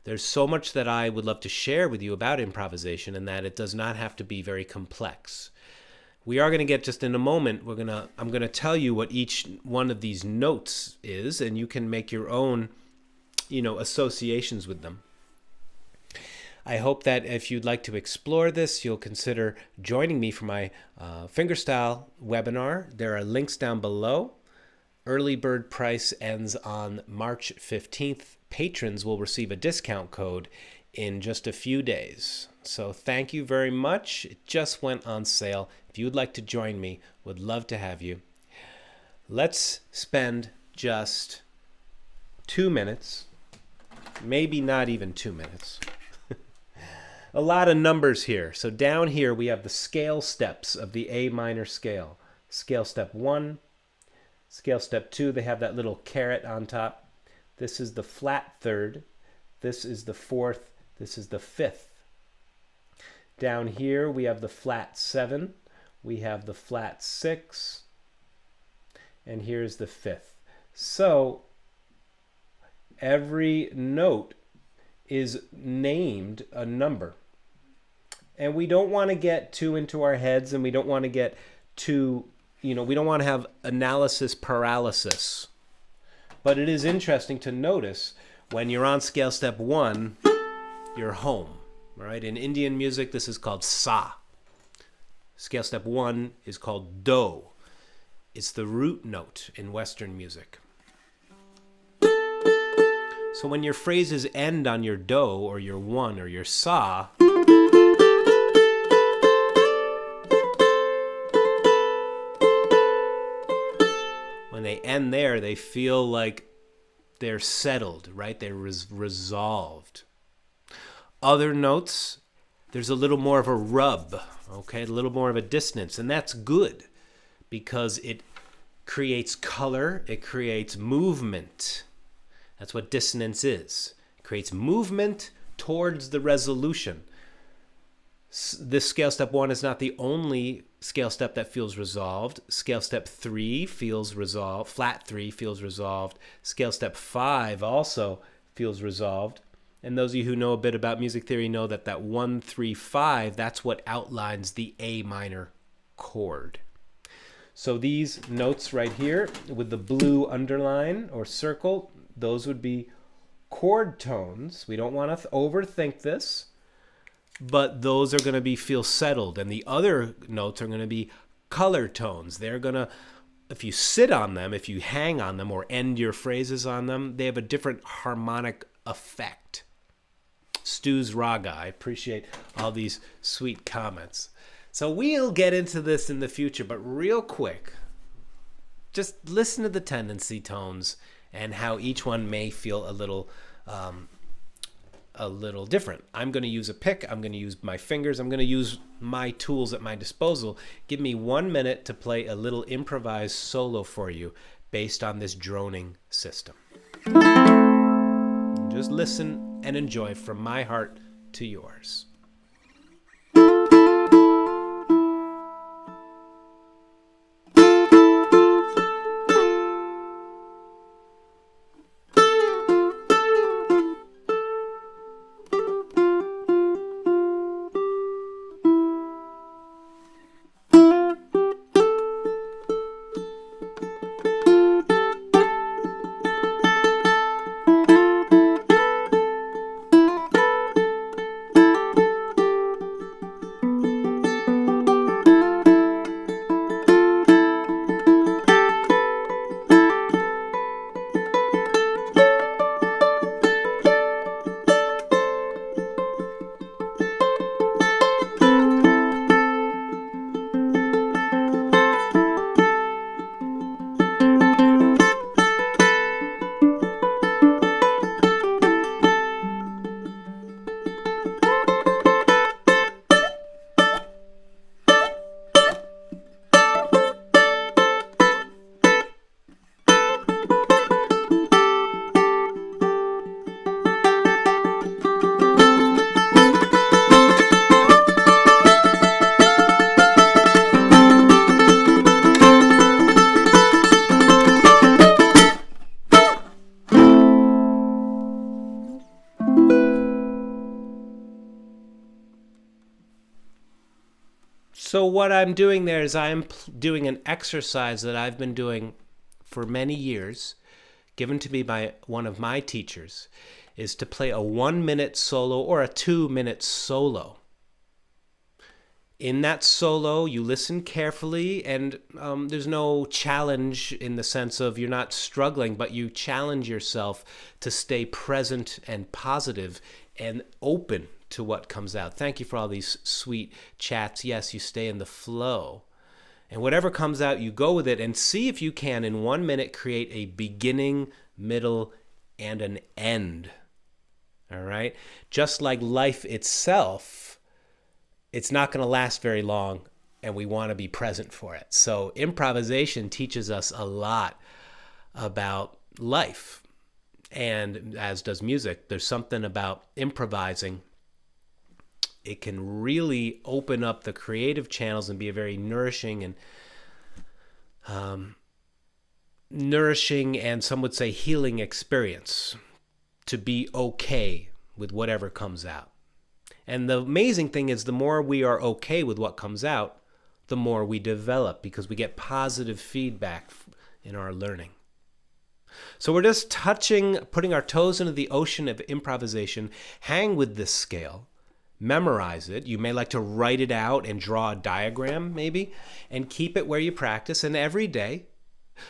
There's so much that I would love to share with you about improvisation, and that it does not have to be very complex. We are going to get, just in a moment, I'm going to tell you what each one of these notes is, and you can make your own, associations with them. I hope that if you'd like to explore this, you'll consider joining me for my Fingerstyle webinar. There are links down below. Early bird price ends on March 15th. Patrons will receive a discount code in just a few days. So thank you very much. It just went on sale. If you would like to join me, would love to have you. Let's spend just 2 minutes, maybe not even 2 minutes. A lot of numbers here. So down here we have the scale steps of the A minor scale. Scale step 1, scale step 2, they have that little caret on top. This is the flat third. This is the fourth. This is the fifth. Down here we have the flat 7. We have the flat 6. And here's the fifth. So every note is named a number. And we don't want to get too into our heads, and we don't want to get too, we don't want to have analysis paralysis. But it is interesting to notice when you're on scale step 1, you're home, right? In Indian music, this is called sa. Scale step 1 is called do. It's the root note in Western music. So when your phrases end on your do or your 1 or your sa, when they end there, they feel like they're settled, right? They're resolved. Other notes, there's a little more of a rub, okay? A little more of a dissonance, and that's good because it creates color, it creates movement. That's what dissonance is. It creates movement towards the resolution. This scale step 1 is not the only scale step that feels resolved. Scale step 3 feels resolved. Flat 3 feels resolved. Scale step 5 also feels resolved. And those of you who know a bit about music theory know that that 1, 3, 5, that's what outlines the A minor chord. So these notes right here with the blue underline or circle, those would be chord tones. We don't want to overthink this. but those are going to feel settled, and the other notes are going to be color tones. They're going to, if you sit on them, if you hang on them or end your phrases on them, they have a different harmonic effect. Stu's Raga, I appreciate all these sweet comments. So we'll get into this in the future, but real quick, just listen to the tendency tones and how each one may feel a little different. I'm going to use a pick. I'm going to use my fingers. I'm going to use my tools at my disposal. Give me 1 minute to play a little improvised solo for you based on this droning system. Just listen and enjoy from my heart to yours. So what I'm doing there is I'm doing an exercise that I've been doing for many years, given to me by one of my teachers, is to play a 1 minute solo or a 2 minute solo. In that solo, you listen carefully, and there's no challenge in the sense of you're not struggling, but you challenge yourself to stay present and positive and open to what comes out. Thank you for all these sweet chats. Yes, you stay in the flow. And whatever comes out, you go with it and see if you can, in 1 minute, create a beginning, middle, and an end. All right? Just like life itself, it's not going to last very long, and we want to be present for it. So improvisation teaches us a lot about life, and as does music. There's something about improvising. It can really open up the creative channels and be a very nourishing and some would say healing experience to be okay with whatever comes out. And the amazing thing is the more we are okay with what comes out, the more we develop because we get positive feedback in our learning. So we're just putting our toes into the ocean of improvisation. Hang with this scale. Memorize it. You may like to write it out and draw a diagram maybe and keep it where you practice. And every day,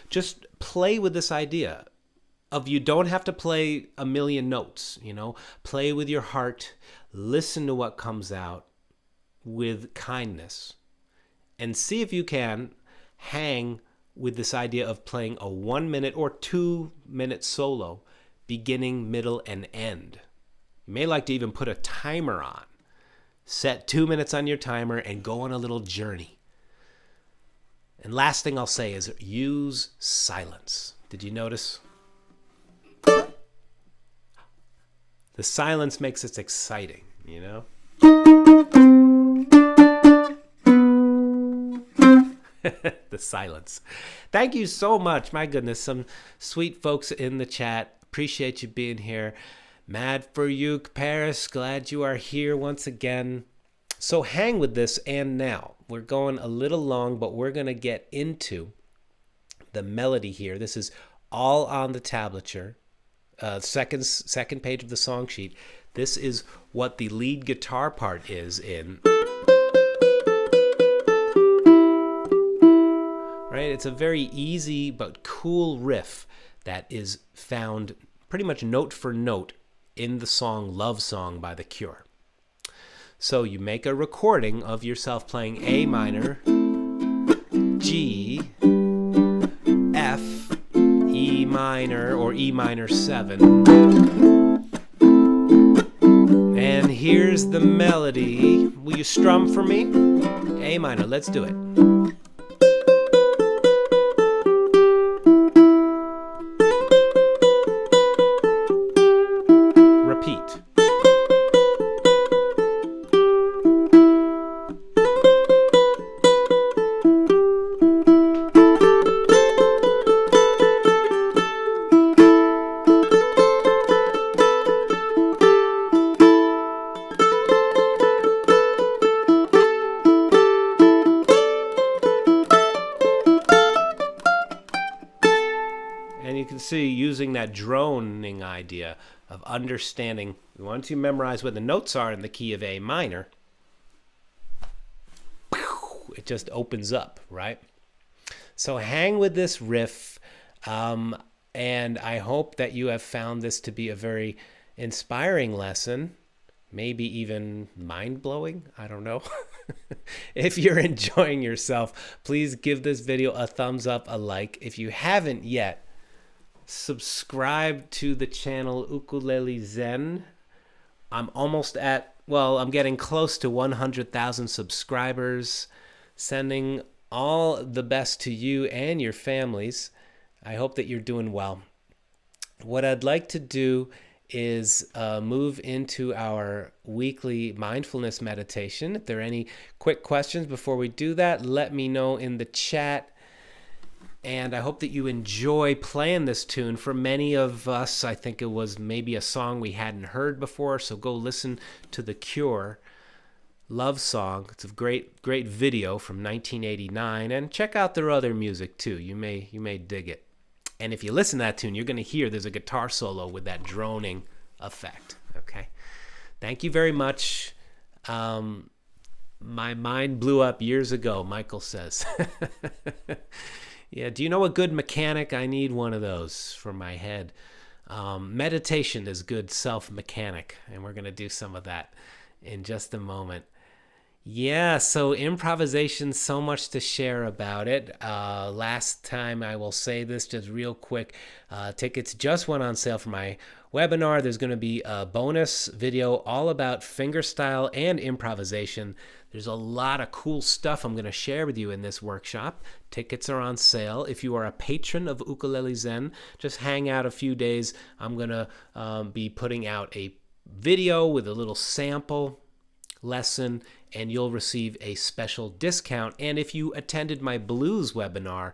just play with this idea of you don't have to play a million notes, play with your heart, listen to what comes out with kindness, and see if you can hang with this idea of playing a 1 minute or 2 minute solo, beginning, middle, and end. You may like to even put a timer on. Set 2 minutes on your timer and go on a little journey. And last thing I'll say is use silence. Did you notice? The silence makes it exciting, The silence. Thank you so much. My goodness, some sweet folks in the chat. Appreciate you being here. Mad for you, Paris. Glad you are here once again. So hang with this, and now we're going a little long, but we're going to get into the melody here. This is all on the tablature, second page of the song sheet. This is what the lead guitar part is in. Right? It's a very easy but cool riff that is found pretty much note for note in the song Love Song by The Cure. So you make a recording of yourself playing A minor, G, F, E minor or E minor 7. And here's the melody. Will you strum for me? A minor, let's do it. Repeat. And you can see, using that droning idea of understanding, once you memorize what the notes are in the key of A minor, it just opens up, right? So hang with this riff, and I hope that you have found this to be a very inspiring lesson, maybe even mind-blowing, I don't know. If you're enjoying yourself, please give this video a thumbs up, a like. If you haven't yet, subscribe to the channel Ukulele Zen. I'm getting close to 100,000 subscribers. Sending all the best to you and your families. I hope that you're doing well. What I'd like to do is move into our weekly mindfulness meditation. If there are any quick questions before we do that, let me know in the chat. And I hope that you enjoy playing this tune. For many of us, I think it was maybe a song we hadn't heard before, so go listen to The Cure, Love Song. It's a great video from 1989, and check out their other music too. You may dig it. And if you listen to that tune, you're going to hear there's a guitar solo with that droning effect. Okay, thank you very much. My mind blew up years ago, Michael says. Yeah, do you know a good mechanic? I need one of those for my head. Meditation is good self-mechanic, and we're going to do some of that in just a moment. Yeah, so improvisation, so much to share about it. Last time, I will say this just real quick. Tickets just went on sale for my webinar. There's going to be a bonus video all about fingerstyle and improvisation. There's a lot of cool stuff I'm going to share with you in this workshop. Tickets are on sale. If you are a patron of Ukulele Zen, just hang out a few days. I'm going to be putting out a video with a little sample lesson, and you'll receive a special discount. And if you attended my blues webinar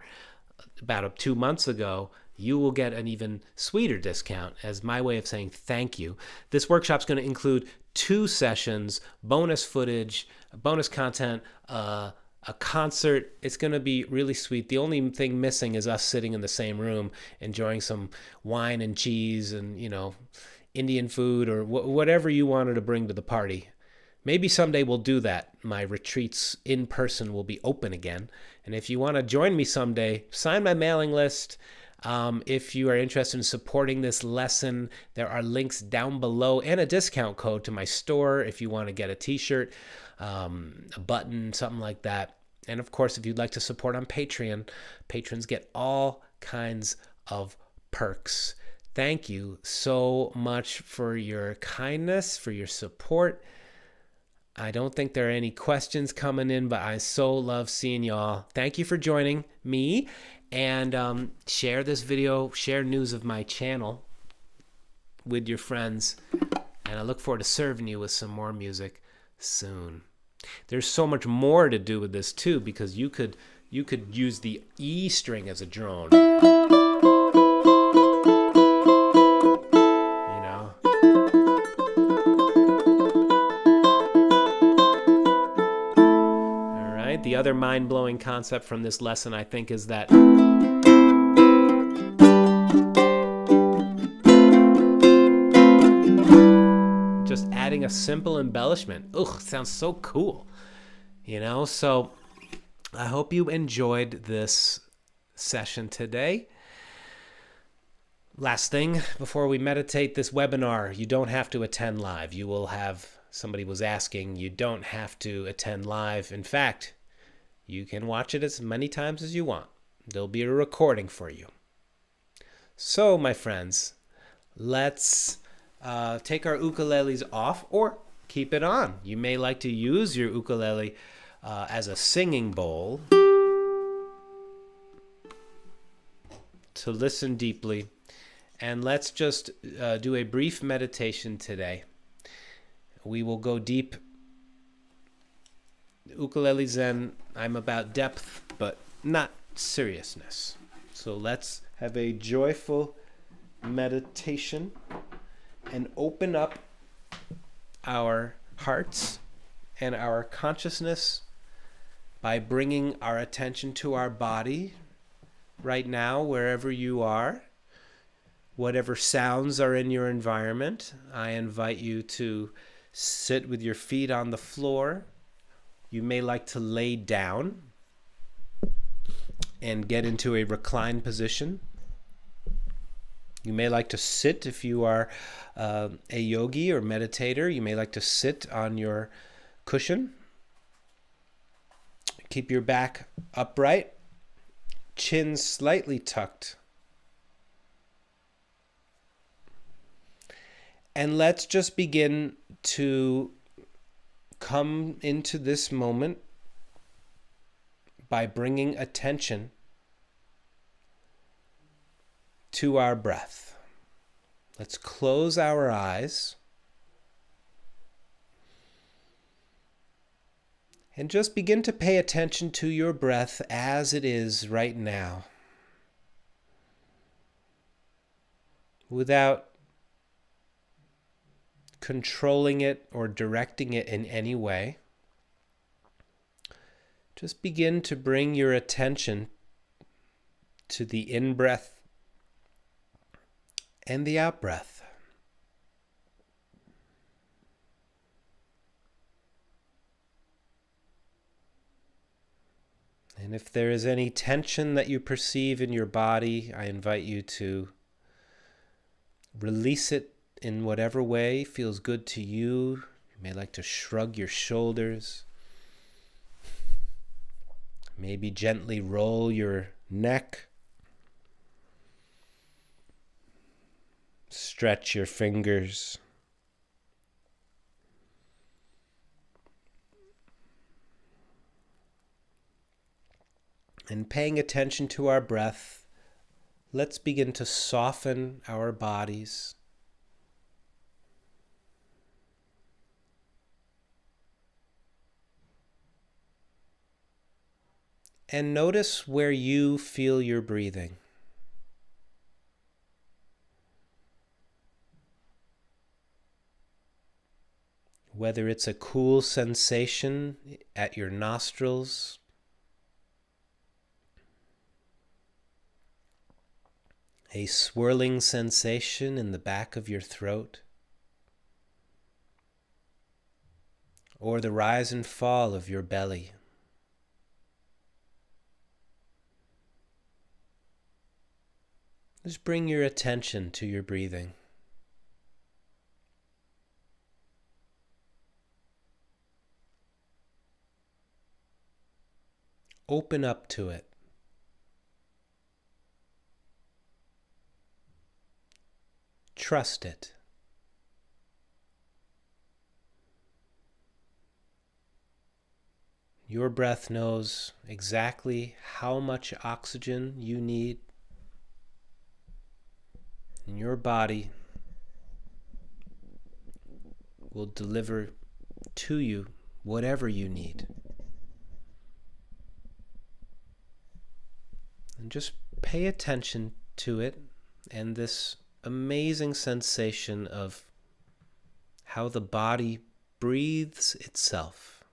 about 2 months ago, you will get an even sweeter discount as my way of saying thank you. This workshop's going to include 2 sessions, bonus footage, bonus content, a concert. It's going to be really sweet. The only thing missing is us sitting in the same room enjoying some wine and cheese and, Indian food or whatever you wanted to bring to the party. Maybe someday we'll do that. My retreats in person will be open again. And if you want to join me someday, sign my mailing list. If you are interested in supporting this lesson, there are links down below and a discount code to my store if you want to get a t-shirt, a button, something like that. And of course, if you'd like to support on Patreon, patrons get all kinds of perks. Thank you so much for your kindness, for your support. I don't think there are any questions coming in, but I so love seeing y'all. Thank you for joining me, and share this video, share news of my channel with your friends, and I look forward to serving you with some more music soon. There's so much more to do with this too, because you could use the E string as a drone. The other mind-blowing concept from this lesson, I think, is that adding a simple embellishment. Ugh, sounds so cool. So I hope you enjoyed this session today. Last thing, before we meditate this webinar, you don't have to attend live. You will have, somebody was asking, you don't have to attend live. In fact, you can watch it as many times as you want. There'll be a recording for you. So, my friends, let's take our ukuleles off or keep it on. You may like to use your ukulele as a singing bowl to listen deeply. And let's just do a brief meditation today. We will go deep. Ukulele Zen, I'm about depth, but not seriousness. So let's have a joyful meditation and open up our hearts and our consciousness by bringing our attention to our body right now, wherever you are. Whatever sounds are in your environment, I invite you to sit with your feet on the floor. You may like to lay down and get into a reclined position. You may like to sit if you are a yogi or meditator. You may like to sit on your cushion. Keep your back upright, chin slightly tucked. And let's just begin to come into this moment by bringing attention to our breath. Let's close our eyes and just begin to pay attention to your breath as it is right now, without controlling it or directing it in any way. Just begin to bring your attention to the in-breath and the out-breath. And if there is any tension that you perceive in your body, I invite you to release it in whatever way feels good to you. You may like to shrug your shoulders. Maybe gently roll your neck. Stretch your fingers. And paying attention to our breath, let's begin to soften our bodies. And notice where you feel your breathing. Whether it's a cool sensation at your nostrils, a swirling sensation in the back of your throat, or the rise and fall of your belly. Just bring your attention to your breathing. Open up to it. Trust it. Your breath knows exactly how much oxygen you need. And your body will deliver to you whatever you need. And just pay attention to it and this amazing sensation of how the body breathes itself.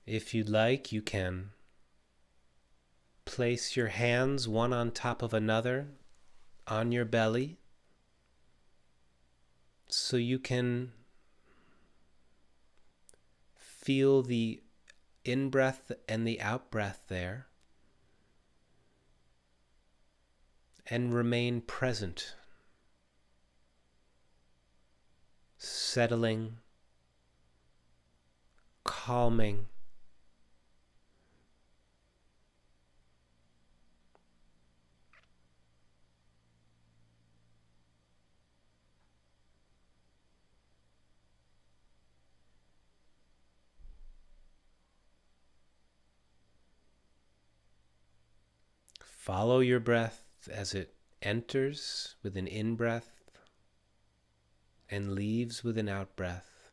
If you'd like, you can place your hands one on top of another on your belly so you can feel the in-breath and the out-breath there and remain present, settling, calming. Follow your breath as it enters with an in-breath and leaves with an out-breath.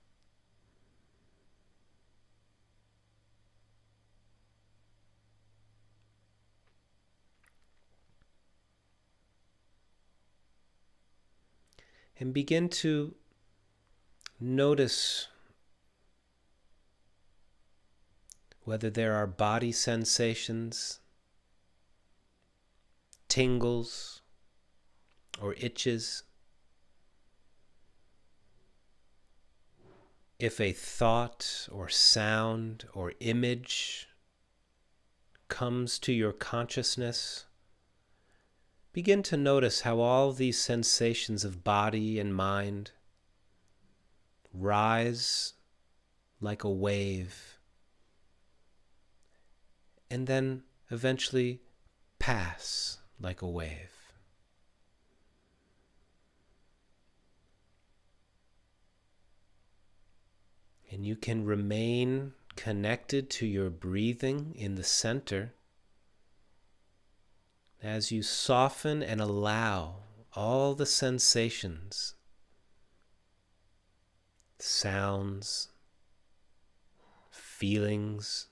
And begin to notice whether there are body sensations, tingles, or itches. If a thought or sound or image comes to your consciousness, begin to notice how all these sensations of body and mind rise like a wave and then eventually pass like a wave. And you can remain connected to your breathing in the center as you soften and allow all the sensations, sounds, feelings,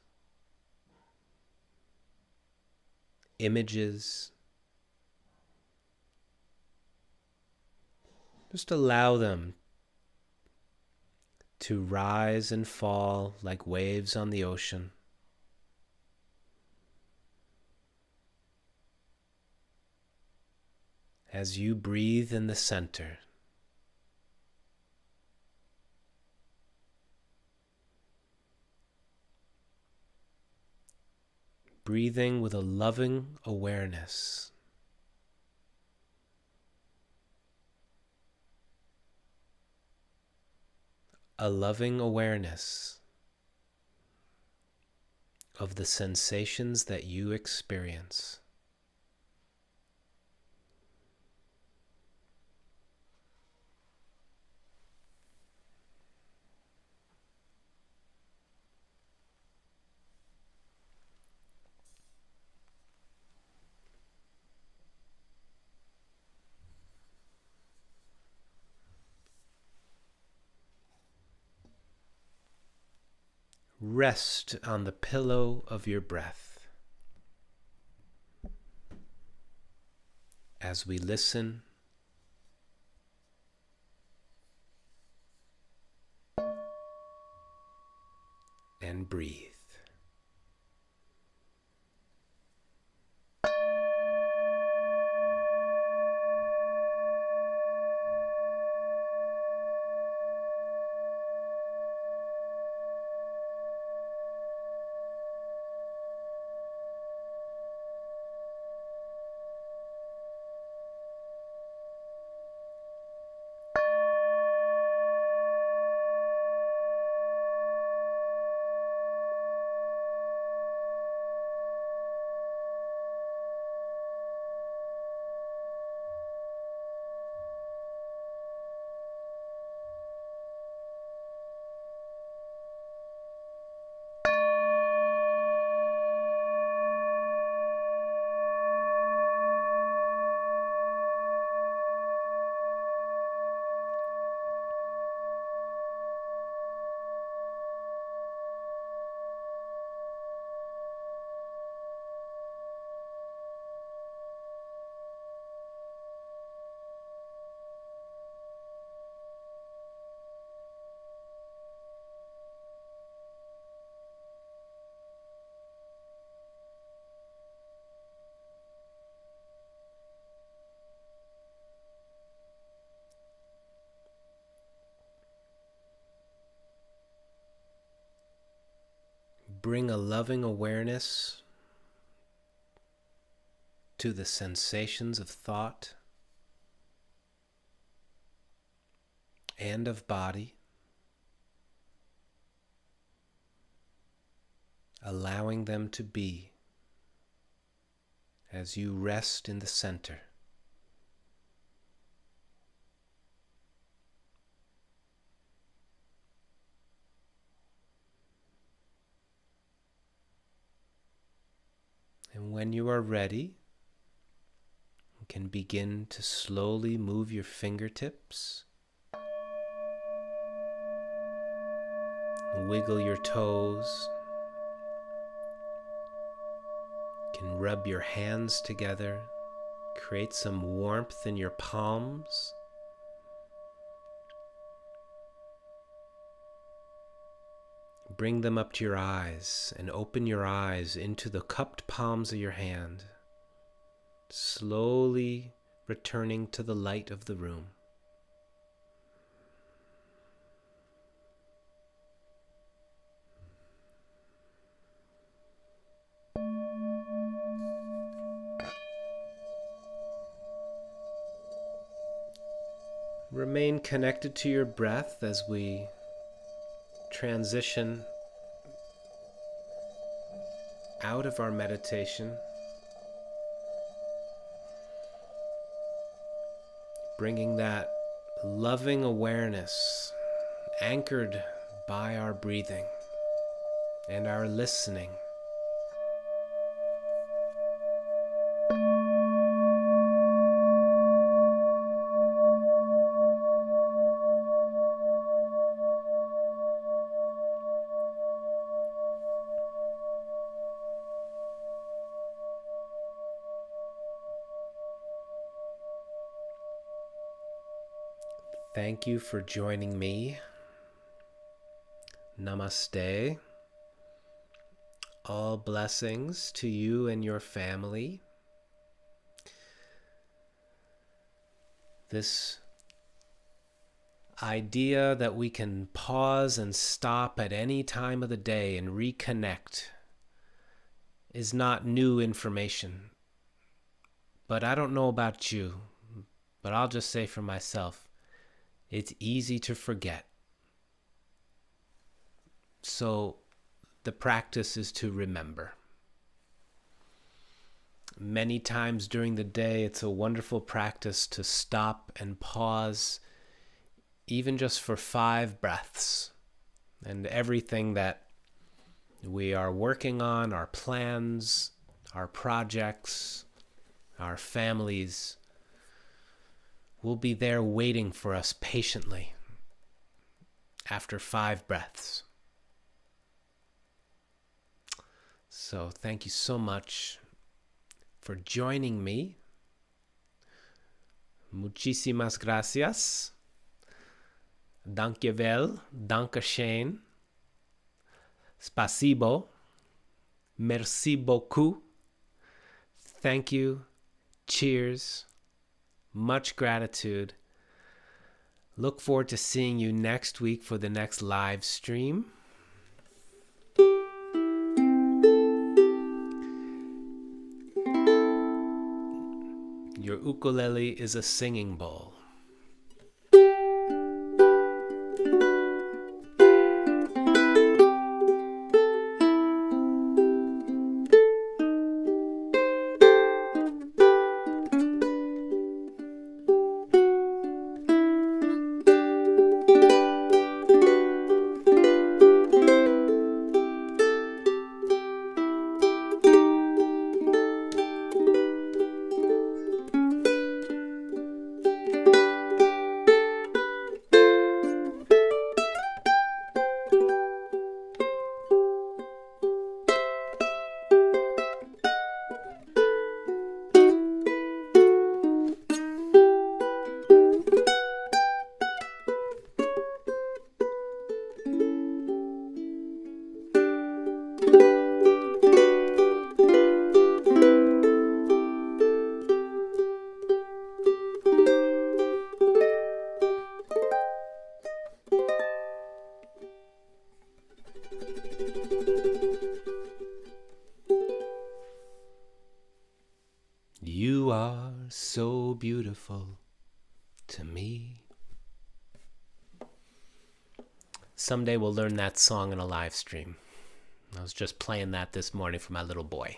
images. Just allow them to rise and fall like waves on the ocean. As you breathe in the center, breathing with a loving awareness. A loving awareness of the sensations that you experience. Rest on the pillow of your breath as we listen and breathe. bring a loving awareness to the sensations of thought and of body, allowing them to be as you rest in the center. And when you are ready, you can begin to slowly move your fingertips, wiggle your toes, you can rub your hands together, create some warmth in your palms. Bring them up to your eyes and open your eyes into the cupped palms of your hand, slowly returning to the light of the room. Remain connected to your breath as we transition out of our meditation, bringing that loving awareness anchored by our breathing and our listening. Thank you for joining me. Namaste. All blessings to you and your family. This idea that we can pause and stop at any time of the day and reconnect is not new information. But I don't know about you, but I'll just say for myself, it's easy to forget. So the practice is to remember. Many times during the day, it's a wonderful practice to stop and pause, even just for 5 breaths. And everything that we are working on, our plans, our projects, our families, will be there waiting for us patiently after 5 breaths. So thank you so much for joining me. Muchísimas gracias. Dankjewel, dankeschön. Spasibo. Merci beaucoup. Thank you. Cheers. Much gratitude. Look forward to seeing you next week for the next live stream. Your ukulele is a singing bowl. You are so beautiful to me. Someday we'll learn that song in a live stream. I was just playing that this morning for my little boy.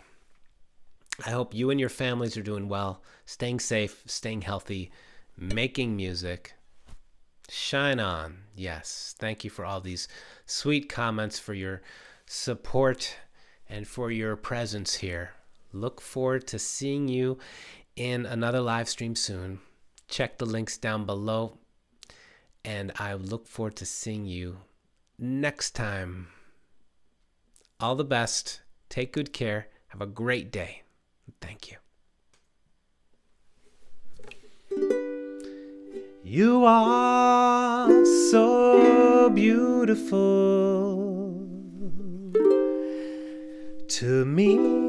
I hope you and your families are doing well, staying safe, staying healthy, making music. Shine on. Yes. Thank you for all these sweet comments, for your support, and for your presence here. Look forward to seeing you in another live stream soon. Check the links down below, and I look forward to seeing you next time. All the best. Take good care. Have a great day. Thank you. You are so beautiful to me.